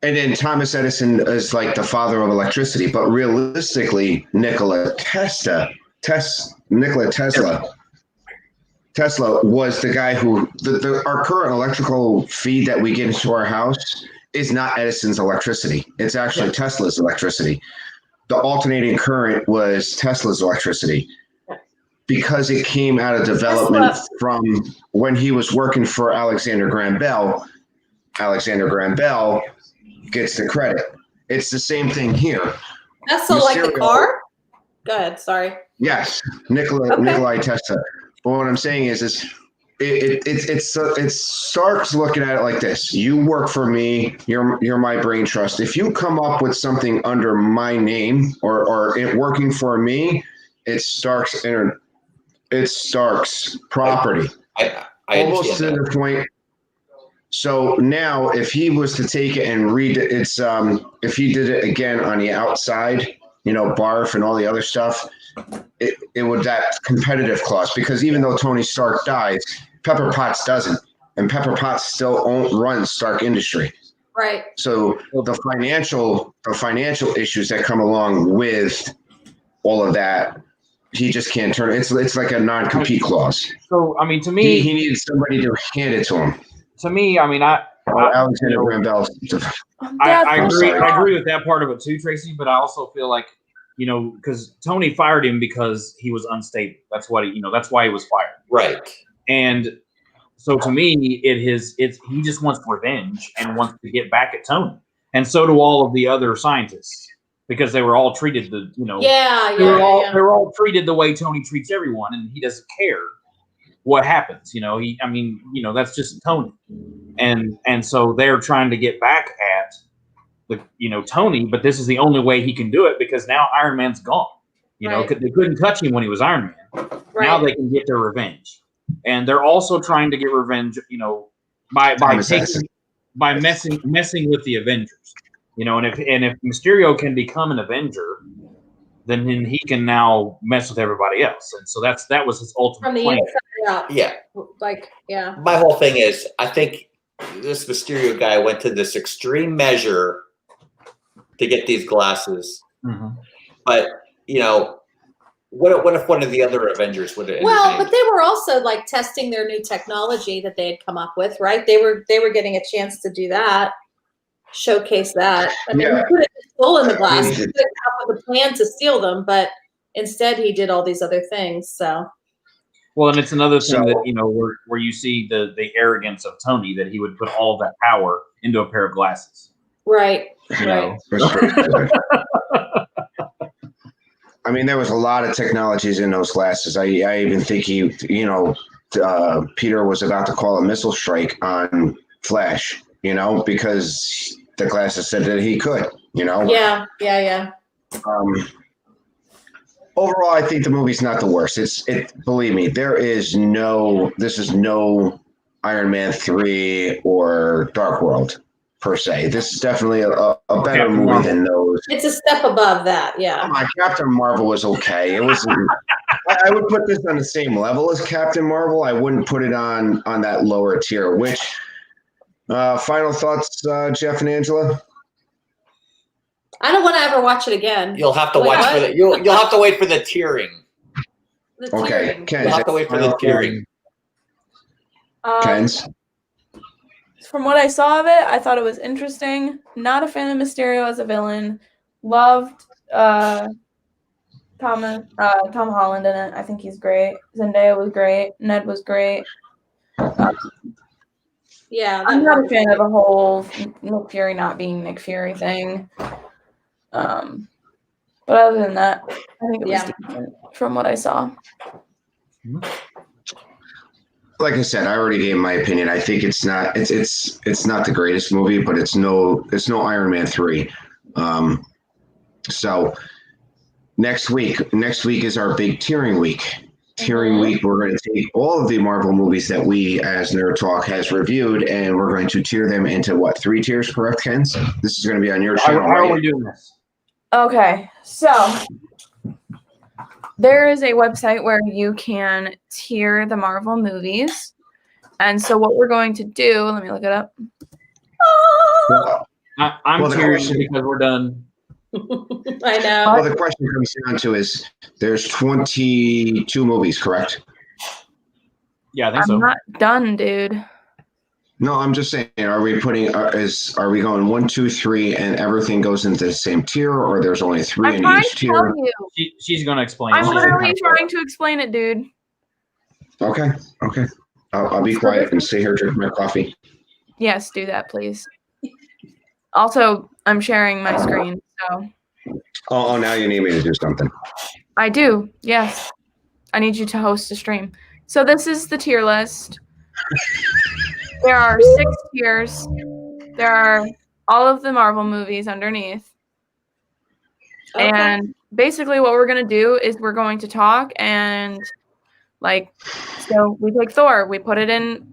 And then Thomas Edison is like the father of electricity, but realistically, Nikola Tesla was the guy who our current electrical feed that we get into our house is not Edison's electricity. It's actually Tesla's electricity. The alternating current was Tesla's electricity because it came out of development from when he was working for Alexander Graham Bell. Alexander Graham Bell gets the credit. It's the same thing here. Tesla, like the car? Go ahead. Sorry. Yes, Nikolai Tesla. But what I'm saying is it starts looking at it like this. You work for me. You're my brain trust. If you come up with something under my name or it working for me, it's Stark's property. I almost to the point. So now, if he was to take it and read it, it's if he did it again on the outside, barf and all the other stuff, it would that competitive clause, because even though Tony Stark dies, Pepper Potts doesn't, and Pepper Potts still runs Stark Industry. Right. So the financial issues that come along with all of that he just can't turn it. It's like a non-compete clause. So I mean, to me, he needs somebody to hand it to him. To me, I mean, Alexander Graham Bell. I agree with that part of it too, Tracy. But I also feel like, because Tony fired him because he was unstable. That's what that's why he was fired. Right. And so to me, he just wants revenge and wants to get back at Tony, and so do all of the other scientists, because they were all treated they were all treated the way Tony treats everyone, and he doesn't care what happens. That's just Tony, and so they're trying to get back at Tony, but this is the only way he can do it because now Iron Man's gone. They couldn't touch him when he was Iron Man. Right. Now they can get their revenge, and they're also trying to get revenge, by messing with the Avengers, and if Mysterio can become an Avenger, then he can now mess with everybody else, and so that was his ultimate from the plan. inside out. My whole thing is, I think this Mysterio guy went to this extreme measure to get these glasses, but what if one of the other Avengers would have? Well, but they were also like testing their new technology that they had come up with, right? They were getting a chance to do that, showcase that. I mean, he could have stolen the glasses. He could have come up with a plan to steal them, but instead he did all these other things. So. Well, and it's another thing that where you see the arrogance of Tony, that he would put all of that power into a pair of glasses. Right. I mean, there was a lot of technologies in those glasses. I even think Peter was about to call a missile strike on Flash, because the glasses said that he could, Yeah. Overall, I think the movie's not the worst. Believe me, this is no Iron Man 3 or Dark World per se. This is definitely a better movie than those. It's a step above that, yeah. Captain Marvel was okay. It was. I would put this on the same level as Captain Marvel. I wouldn't put it on that lower tier. Which final thoughts, Jeff and Angela? I don't want to ever watch it again. You'll have to watch for the. You'll have to wait for the tearing. Okay, Ken. You'll have to wait for the tearing. Ken's. From what I saw of it, I thought it was interesting. Not a fan of Mysterio as a villain. Loved Tom Holland in it. I think he's great. Zendaya was great. Ned was great. Yeah, I'm not a fan of the whole Nick Fury not being Nick Fury thing. But other than that, I think it was decent from what I saw. Like I said, I already gave my opinion. I think it's not the greatest movie, but it's no Iron Man 3. So next week is our big tiering week. Week, we're going to take all of the Marvel movies that we, as Nerd Talk, has reviewed, and we're going to tier them into 3 tiers, correct, Ken? This is going to be on your channel. How are we doing this? Okay, so there is a website where you can tier the Marvel movies. And so what we're going to do, let me look it up. I'm tiering because we're done. I know. Well, the question comes down to is there's 22 movies, correct? Yeah, I think so. I'm not done, dude. No, I'm just saying, are we going 1, 2, 3, and everything goes into the same tier, or there's only 3 in each tier? She's going to explain. I'm literally trying to explain it, dude. Okay. I'll be quiet and stay here drinking my coffee. Yes, do that, please. Also, I'm sharing my screen, so. Oh, now you need me to do something. I do, yes. I need you to host a stream. So this is the tier list. There are 6 tiers. There are all of the Marvel movies underneath. Okay. And basically what we're going to do is we're going to talk and so we take Thor, we put it in,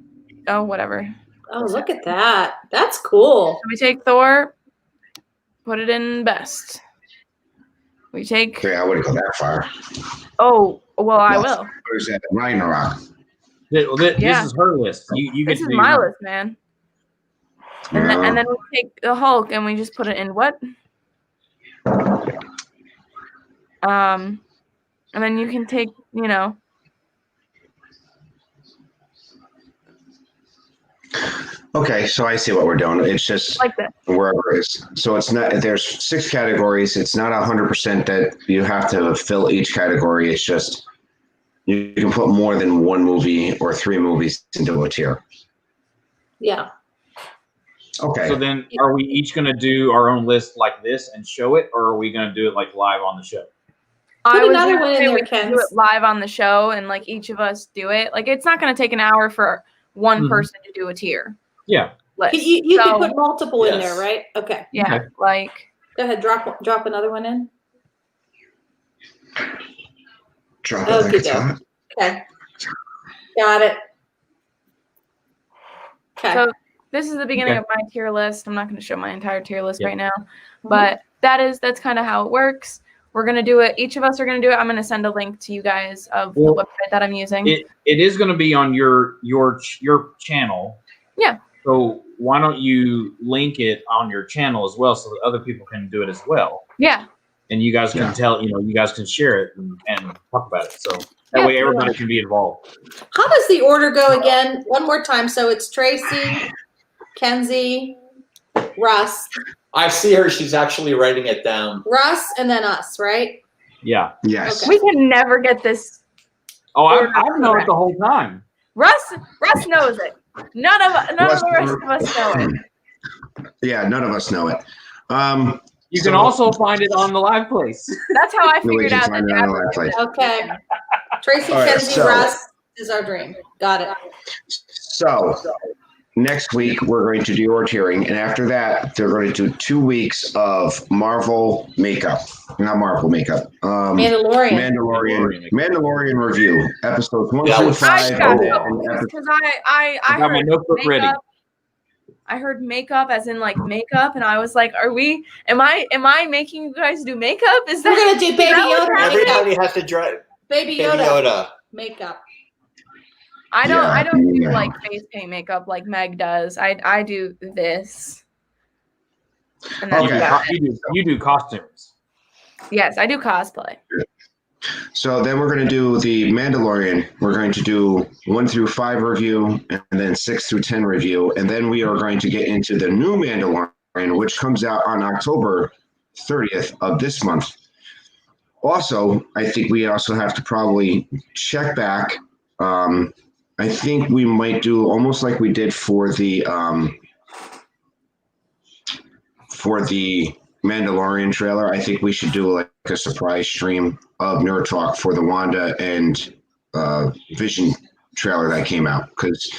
whatever. Oh, look at that. That's cool. So we take Thor, put it in best. We take... Okay, I wouldn't go that far. Oh, well, I will. What is that? Ragnarok. This is her list. You this is my list, man. And then we take the Hulk and we just put it in what? And then you can take, you know. Okay, so I see what we're doing. It's just like that. wherever it is. So it's not, there's 6 categories. It's not 100% that you have to fill each category. It's just you can put more than 1 movie or 3 movies into a tier. Yeah. Okay. So then are we each going to do our own list like this and show it, or are we going to do it like live on the show? Put I was another gonna one in say there, we can do Kenz. it live on the show and like each of us do it. Like it's not going to take an hour for one person to do a tier. Yeah. list. You So, can put multiple in there, Yes. right? Okay. yeah, Okay. like Go ahead. Drop another one in. Drop it like it's hot. Okay. Got it. Okay. so this is the beginning Okay. of my tier list. I'm not going to show my entire tier list Yeah. right now, but that's kind of how it works. We're going to do it. Each of us are going to do it. I'm going to send a link to you guys of Well, the website that I'm using. It is going to be on your channel. Yeah. So why don't you link it on your channel as well, so that other people can do it as well, Yeah. and you guys can you guys can share it and talk about it. So that way everybody can be involved. How does the order go again? One more time. So it's Tracy, Kenzie, Russ, I see her. She's actually writing it down. and then us, right? Yeah. Yes. Okay. We can never get this. Oh, I've known it the whole time. Russ knows it. None of the rest of us know it. Yeah, none of us know it. You can also find it on the live place. That's how I No, we figured can out find that it on the Dapper live place. Okay. Tracy, All right, Kenzie, so- Russ is our dream. Got it. So next week we're going to do your tiering, and after that they're going to do 2 weeks of Marvel makeup. Not Marvel makeup. Mandalorian. Mandalorian review. Episodes 1 Yeah, through I 5. got and because I I got my heard notebook makeup. ready. I heard makeup as in like makeup, and I was like, am I making you guys do makeup? Is We're that gonna do Baby that Yoda what makeup. Everybody has to drive. Baby Baby Yoda Yoda. makeup. I don't do Yeah. like face paint makeup like Meg does. I do this. And that's Okay. about it. You do costumes. Yes, I do cosplay. So then we're going to do the Mandalorian. We're going to do 1 through 5 review, and then 6 through 10 review, and then we are going to get into the new Mandalorian, which comes out on October 30th of this month. Also, I think we also have to probably check back. I think we might do almost like we did for the Mandalorian trailer. I think we should do like a surprise stream of Nerd Talk for the Wanda and Vision trailer that came out, because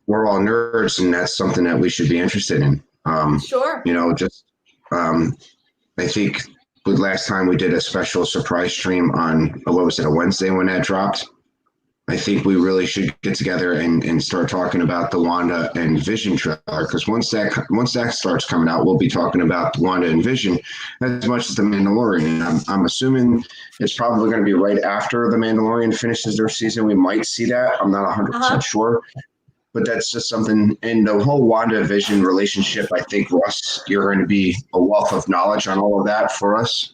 we're all nerds and that's something that we should be interested in. Sure. You know, just I think the last time we did a special surprise stream on a Wednesday when that dropped. I think we really should get together and start talking about the Wanda and Vision trailer, because once that starts coming out, we'll be talking about Wanda and Vision as much as the Mandalorian. And I'm assuming it's probably going to be right after the Mandalorian finishes their season. We might see that. I'm not 100% sure, but that's just something. And the whole Wanda Vision relationship, I think, Russ, you're going to be a wealth of knowledge on all of that for us.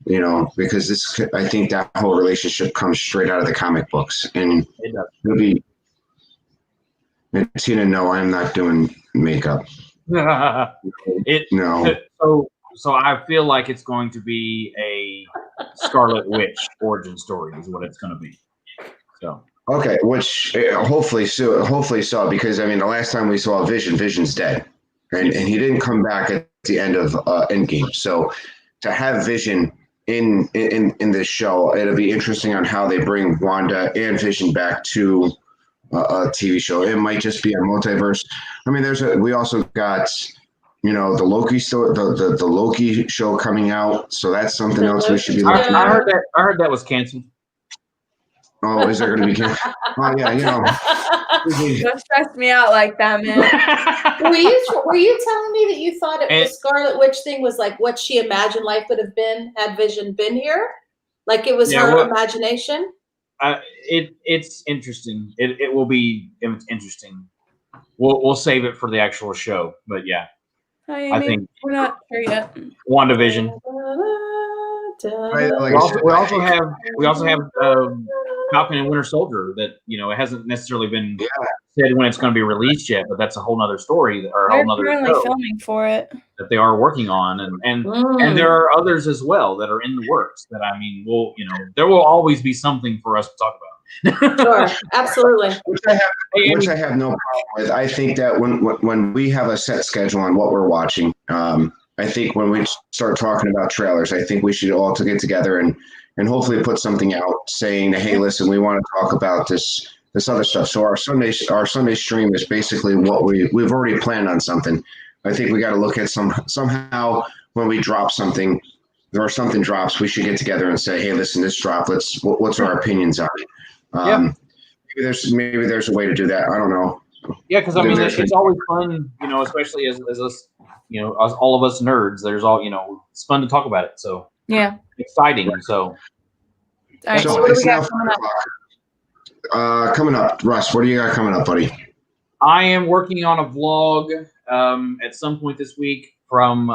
You know, because I think that whole relationship comes straight out of the comic books, and it'll be. And Tina, no, I'm not doing makeup. No. So I feel like it's going to be a Scarlet Witch origin story, is what it's going to be. So Okay, which hopefully so, because I mean, the last time we saw Vision's dead, and he didn't come back at the end of Endgame. So to have Vision in this show, it'll be interesting on how they bring Wanda and Vision back to a TV show. It might just be a multiverse. I mean, we also got, you know, the Loki the Loki show coming out, so that's something else we should be looking I at. heard that was canceled. Oh, is there going to be? Oh yeah, you know. Don't stress me out like that, man. Were you telling me that you thought the Scarlet Witch thing was like what she imagined life would have been had Vision been here? Like it was her imagination? It's interesting. It will be interesting. We'll save it for the actual show, but yeah. I think we're not sure yet. WandaVision. Like we also have Falcon and Winter Soldier that it hasn't necessarily been said when it's going to be released yet, but that's a whole nother story or a whole nother currently show filming for it that they are working on, and there are others as well that are in the works. That there will always be something for us to talk about. Sure, absolutely. Which I have no problem with. I think that when we have a set schedule on what we're watching, I think when we start talking about trailers, I think we should all get together and hopefully put something out saying, hey, listen, we want to talk about this other stuff. So our Sunday stream is basically what we've already planned on something. I think we got to look at somehow when we drop something or something drops, we should get together and say, hey, listen, this dropped. What's our opinions on it? Maybe there's a way to do that. I don't know. Yeah, because it's always fun, especially as us, as all of us nerds. There's it's fun to talk about it. So yeah, exciting. So all right, so what do it's we got now coming up? coming up. Russ, what do you got coming up, buddy? I am working on a vlog at some point this week from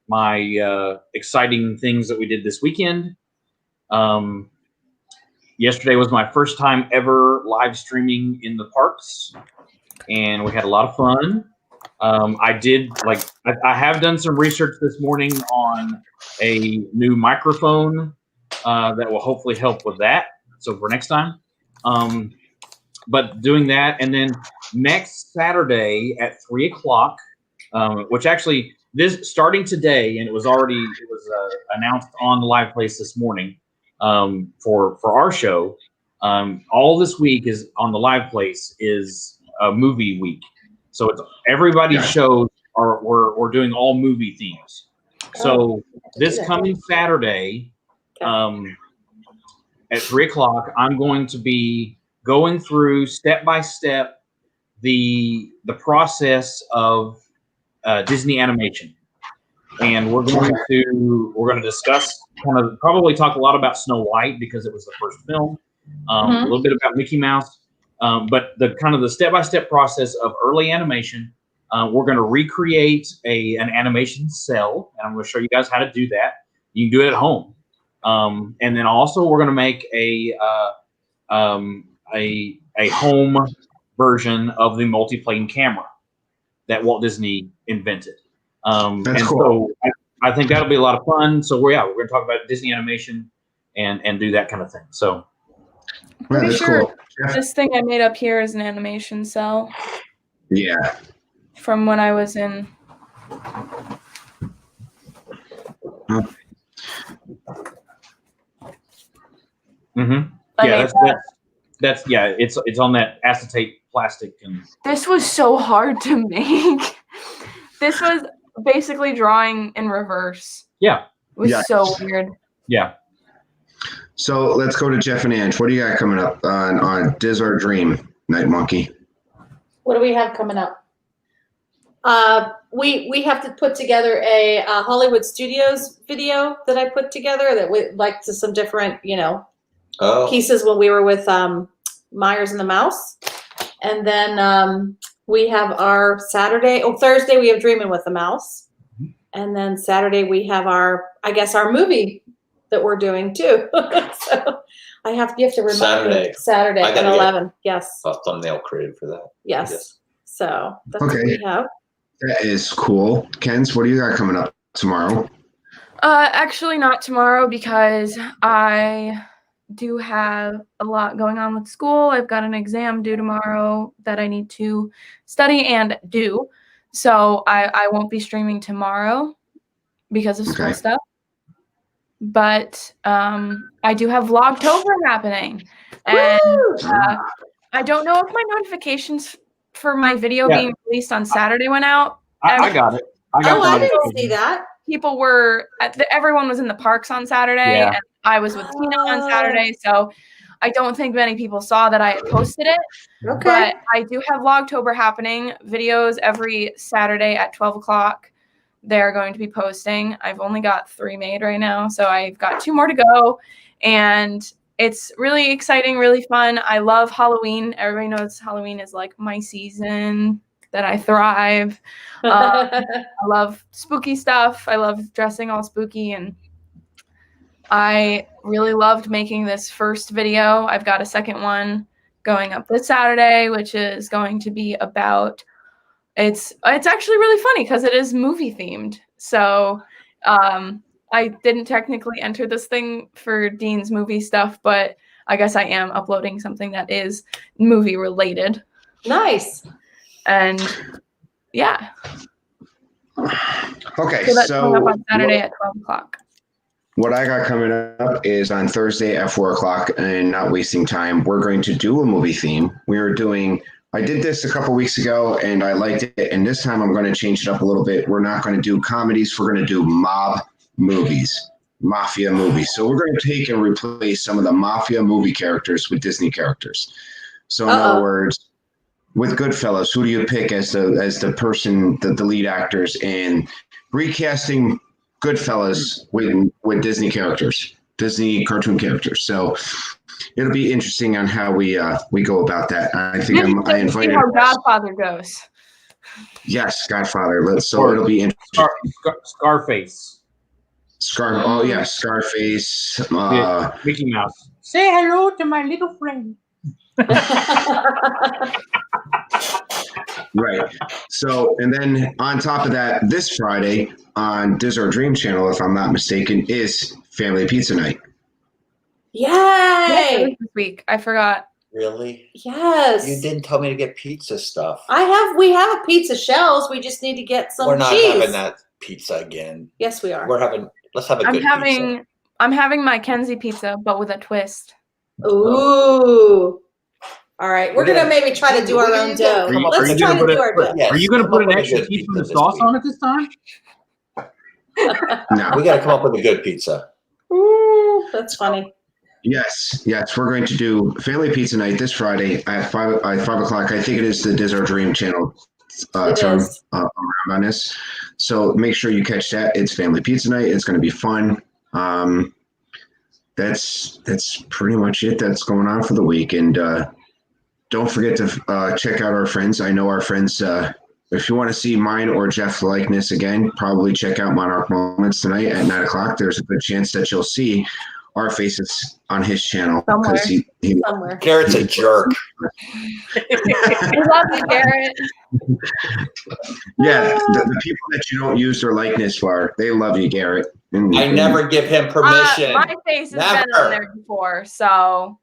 my exciting things that we did this weekend. Yesterday was my first time ever live streaming in the parks, and we had a lot of fun. I have done some research this morning on a new microphone that will hopefully help with that. So for next time, but doing that, and then next Saturday at 3:00, which actually starting today, and it was announced on the live place this morning. For our show, all this week is on the live place is a movie week. So it's everybody's shows we're doing all movie themes. So this coming Saturday, at 3:00, I'm going to be going through step by step the process of Disney animation. And we're going to discuss, probably talk a lot about Snow White because it was the first film, a little bit about Mickey Mouse, but the step-by-step process of early animation. We're going to recreate an animation cell, and I'm going to show you guys how to do that. You can do it at home, and then also we're going to make a home version of the multiplane camera that Walt Disney invented. That's cool. So I think that'll be a lot of fun. So we're going to talk about Disney animation and do that kind of thing. So pretty sure this thing I made up here is an animation cell. Yeah. From when I was in. Yeah, it's on that acetate plastic. And this was so hard to make. This was basically drawing in reverse. Yeah. It was so weird. Yeah. So let's go to Jeff and Ange. What do you got coming up on Diz or Dream, Night Monkey? What do we have coming up? We have to put together a Hollywood Studios video that I put together that we to some different, pieces when we were with Myers and the Mouse. And then we have our Thursday we have Dreaming with the Mouse. And then Saturday we have our movie that we're doing too. So you have to remind me. Saturday at 11. Yes. A thumbnail created for that. Yes. So that's what we have. That is cool. Kenz, what do you got coming up tomorrow? Actually not tomorrow because I do have a lot going on with school. I've got an exam due tomorrow that I need to study and do. So I won't be streaming tomorrow because of school stuff. But I do have Vlogtober happening. And I don't know if my notifications for my video being released on Saturday went out. I got it. I didn't see that. People were everyone was in the parks on Saturday, and I was with Tina on Saturday, so I don't think many people saw that I had posted it. Okay. But I do have Vlogtober happening, videos every Saturday at 12:00. They're going to be posting. I've only got 3 made right now, so I've got 2 more to go, and it's really exciting, really fun. I love Halloween. Everybody knows Halloween is like my season that I thrive. I love spooky stuff. I love dressing all spooky, and I really loved making this first video. I've got a second one going up this Saturday, which is going to be about, it's actually really funny because it is movie themed. So I didn't technically enter this thing for Dean's movie stuff, but I guess I am uploading something that is movie related. Nice. And yeah. Okay, So that's coming up on Saturday at 12 o'clock. What I got coming up is on Thursday at 4 o'clock, and not wasting time, we're going to do a movie theme. I did this a couple weeks ago, and I liked it, and this time I'm going to change it up a little bit. We're not going to do comedies. We're going to do mob movies, mafia movies. So we're going to take and replace some of the mafia movie characters with Disney characters. So in other words, with Goodfellas, who do you pick as the person, the lead actors, and recasting Goodfellas with Disney characters, Disney cartoon characters. So it'll be interesting on how we go about that. I think I invited. See how Godfather goes. Yes, Godfather. It'll be interesting. Scarface. Oh yeah, Scarface. Mickey Mouse. Say hello to my little friend. Right. So, and then on top of that, this Friday on Diz Our Dream channel, if I'm not mistaken, is Family Pizza Night. Yay! This week, I forgot. Really? Yes. You didn't tell me to get pizza stuff. We have pizza shells. We just need to get some We're not cheese. having that pizza again. Yes, we are. Let's have a good pizza. I'm having my Kenzie pizza, but with a twist. Ooh. All right. We're gonna maybe try to do our own dough. Let's try to do our dough. Are you gonna put an extra teaspoon of sauce on it this time? No. We got to come up with a good pizza. Ooh, that's funny. Yes. We're going to do Family Pizza Night this Friday at 5 o'clock. I think it is the Diz Our Dream channel term around on this. So make sure you catch that. It's Family Pizza Night. It's going to be fun. That's pretty much it that's going on for the week. And don't forget to check out our friends. I know our friends, if you want to see mine or Jeff's likeness again, probably check out Monarch Moments tonight at 9 o'clock. There's a good chance that you'll see our faces on his channel. Somewhere. Garrett's a jerk. I love you, Garrett. Yeah, the people that you don't use their likeness for, they love you, Garrett. I never give him permission. My face has been on there before, so.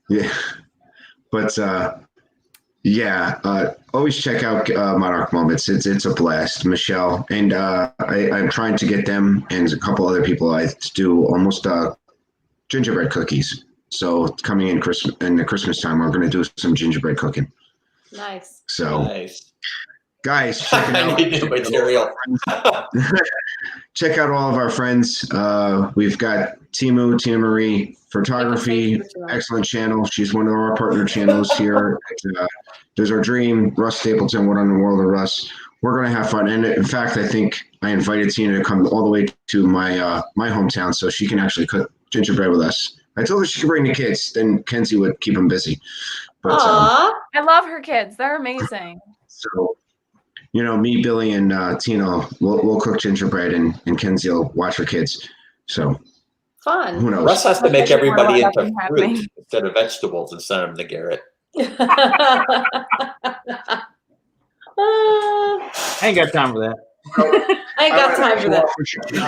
Yeah. But always check out Monarch Moments. It's a blast. Michelle and I'm trying to get them and a couple other people to do almost gingerbread cookies. So coming in the Christmas time, we're going to do some gingerbread cooking. Nice. So nice. Guys, check it out. Check out all of our friends. We've got Timu, Tina Marie, photography, excellent channel. She's one of our partner channels here. There's Our Dream, Russ Stapleton, What on the World of Russ. We're going to have fun. And in fact, I think I invited Tina to come all the way to my my hometown so she can actually cook gingerbread with us. I told her she could bring the kids, then Kenzie would keep them busy. But, I love her kids. They're amazing. So, me, Billy, and Tina, we'll cook gingerbread, and Kenzie will watch her kids. So fun. Who knows? Russ has to make everybody into fruit instead of vegetables and send them to Garrett. I ain't got time for that. I ain't got time for that.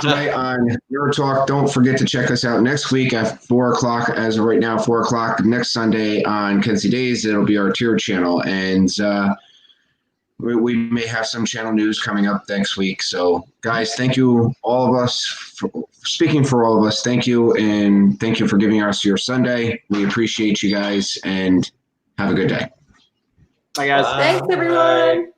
Tonight on Your Talk. Don't forget to check us out next week at 4 o'clock. As of right now, 4 o'clock next Sunday on Kenzie Days. It'll be our tier channel, and we may have some channel news coming up next week. So, guys, thank you, all of us. Speaking for all of us, thank you, and thank you for giving us your Sunday. We appreciate you guys, and have a good day. Bye, guys. Thanks, everyone.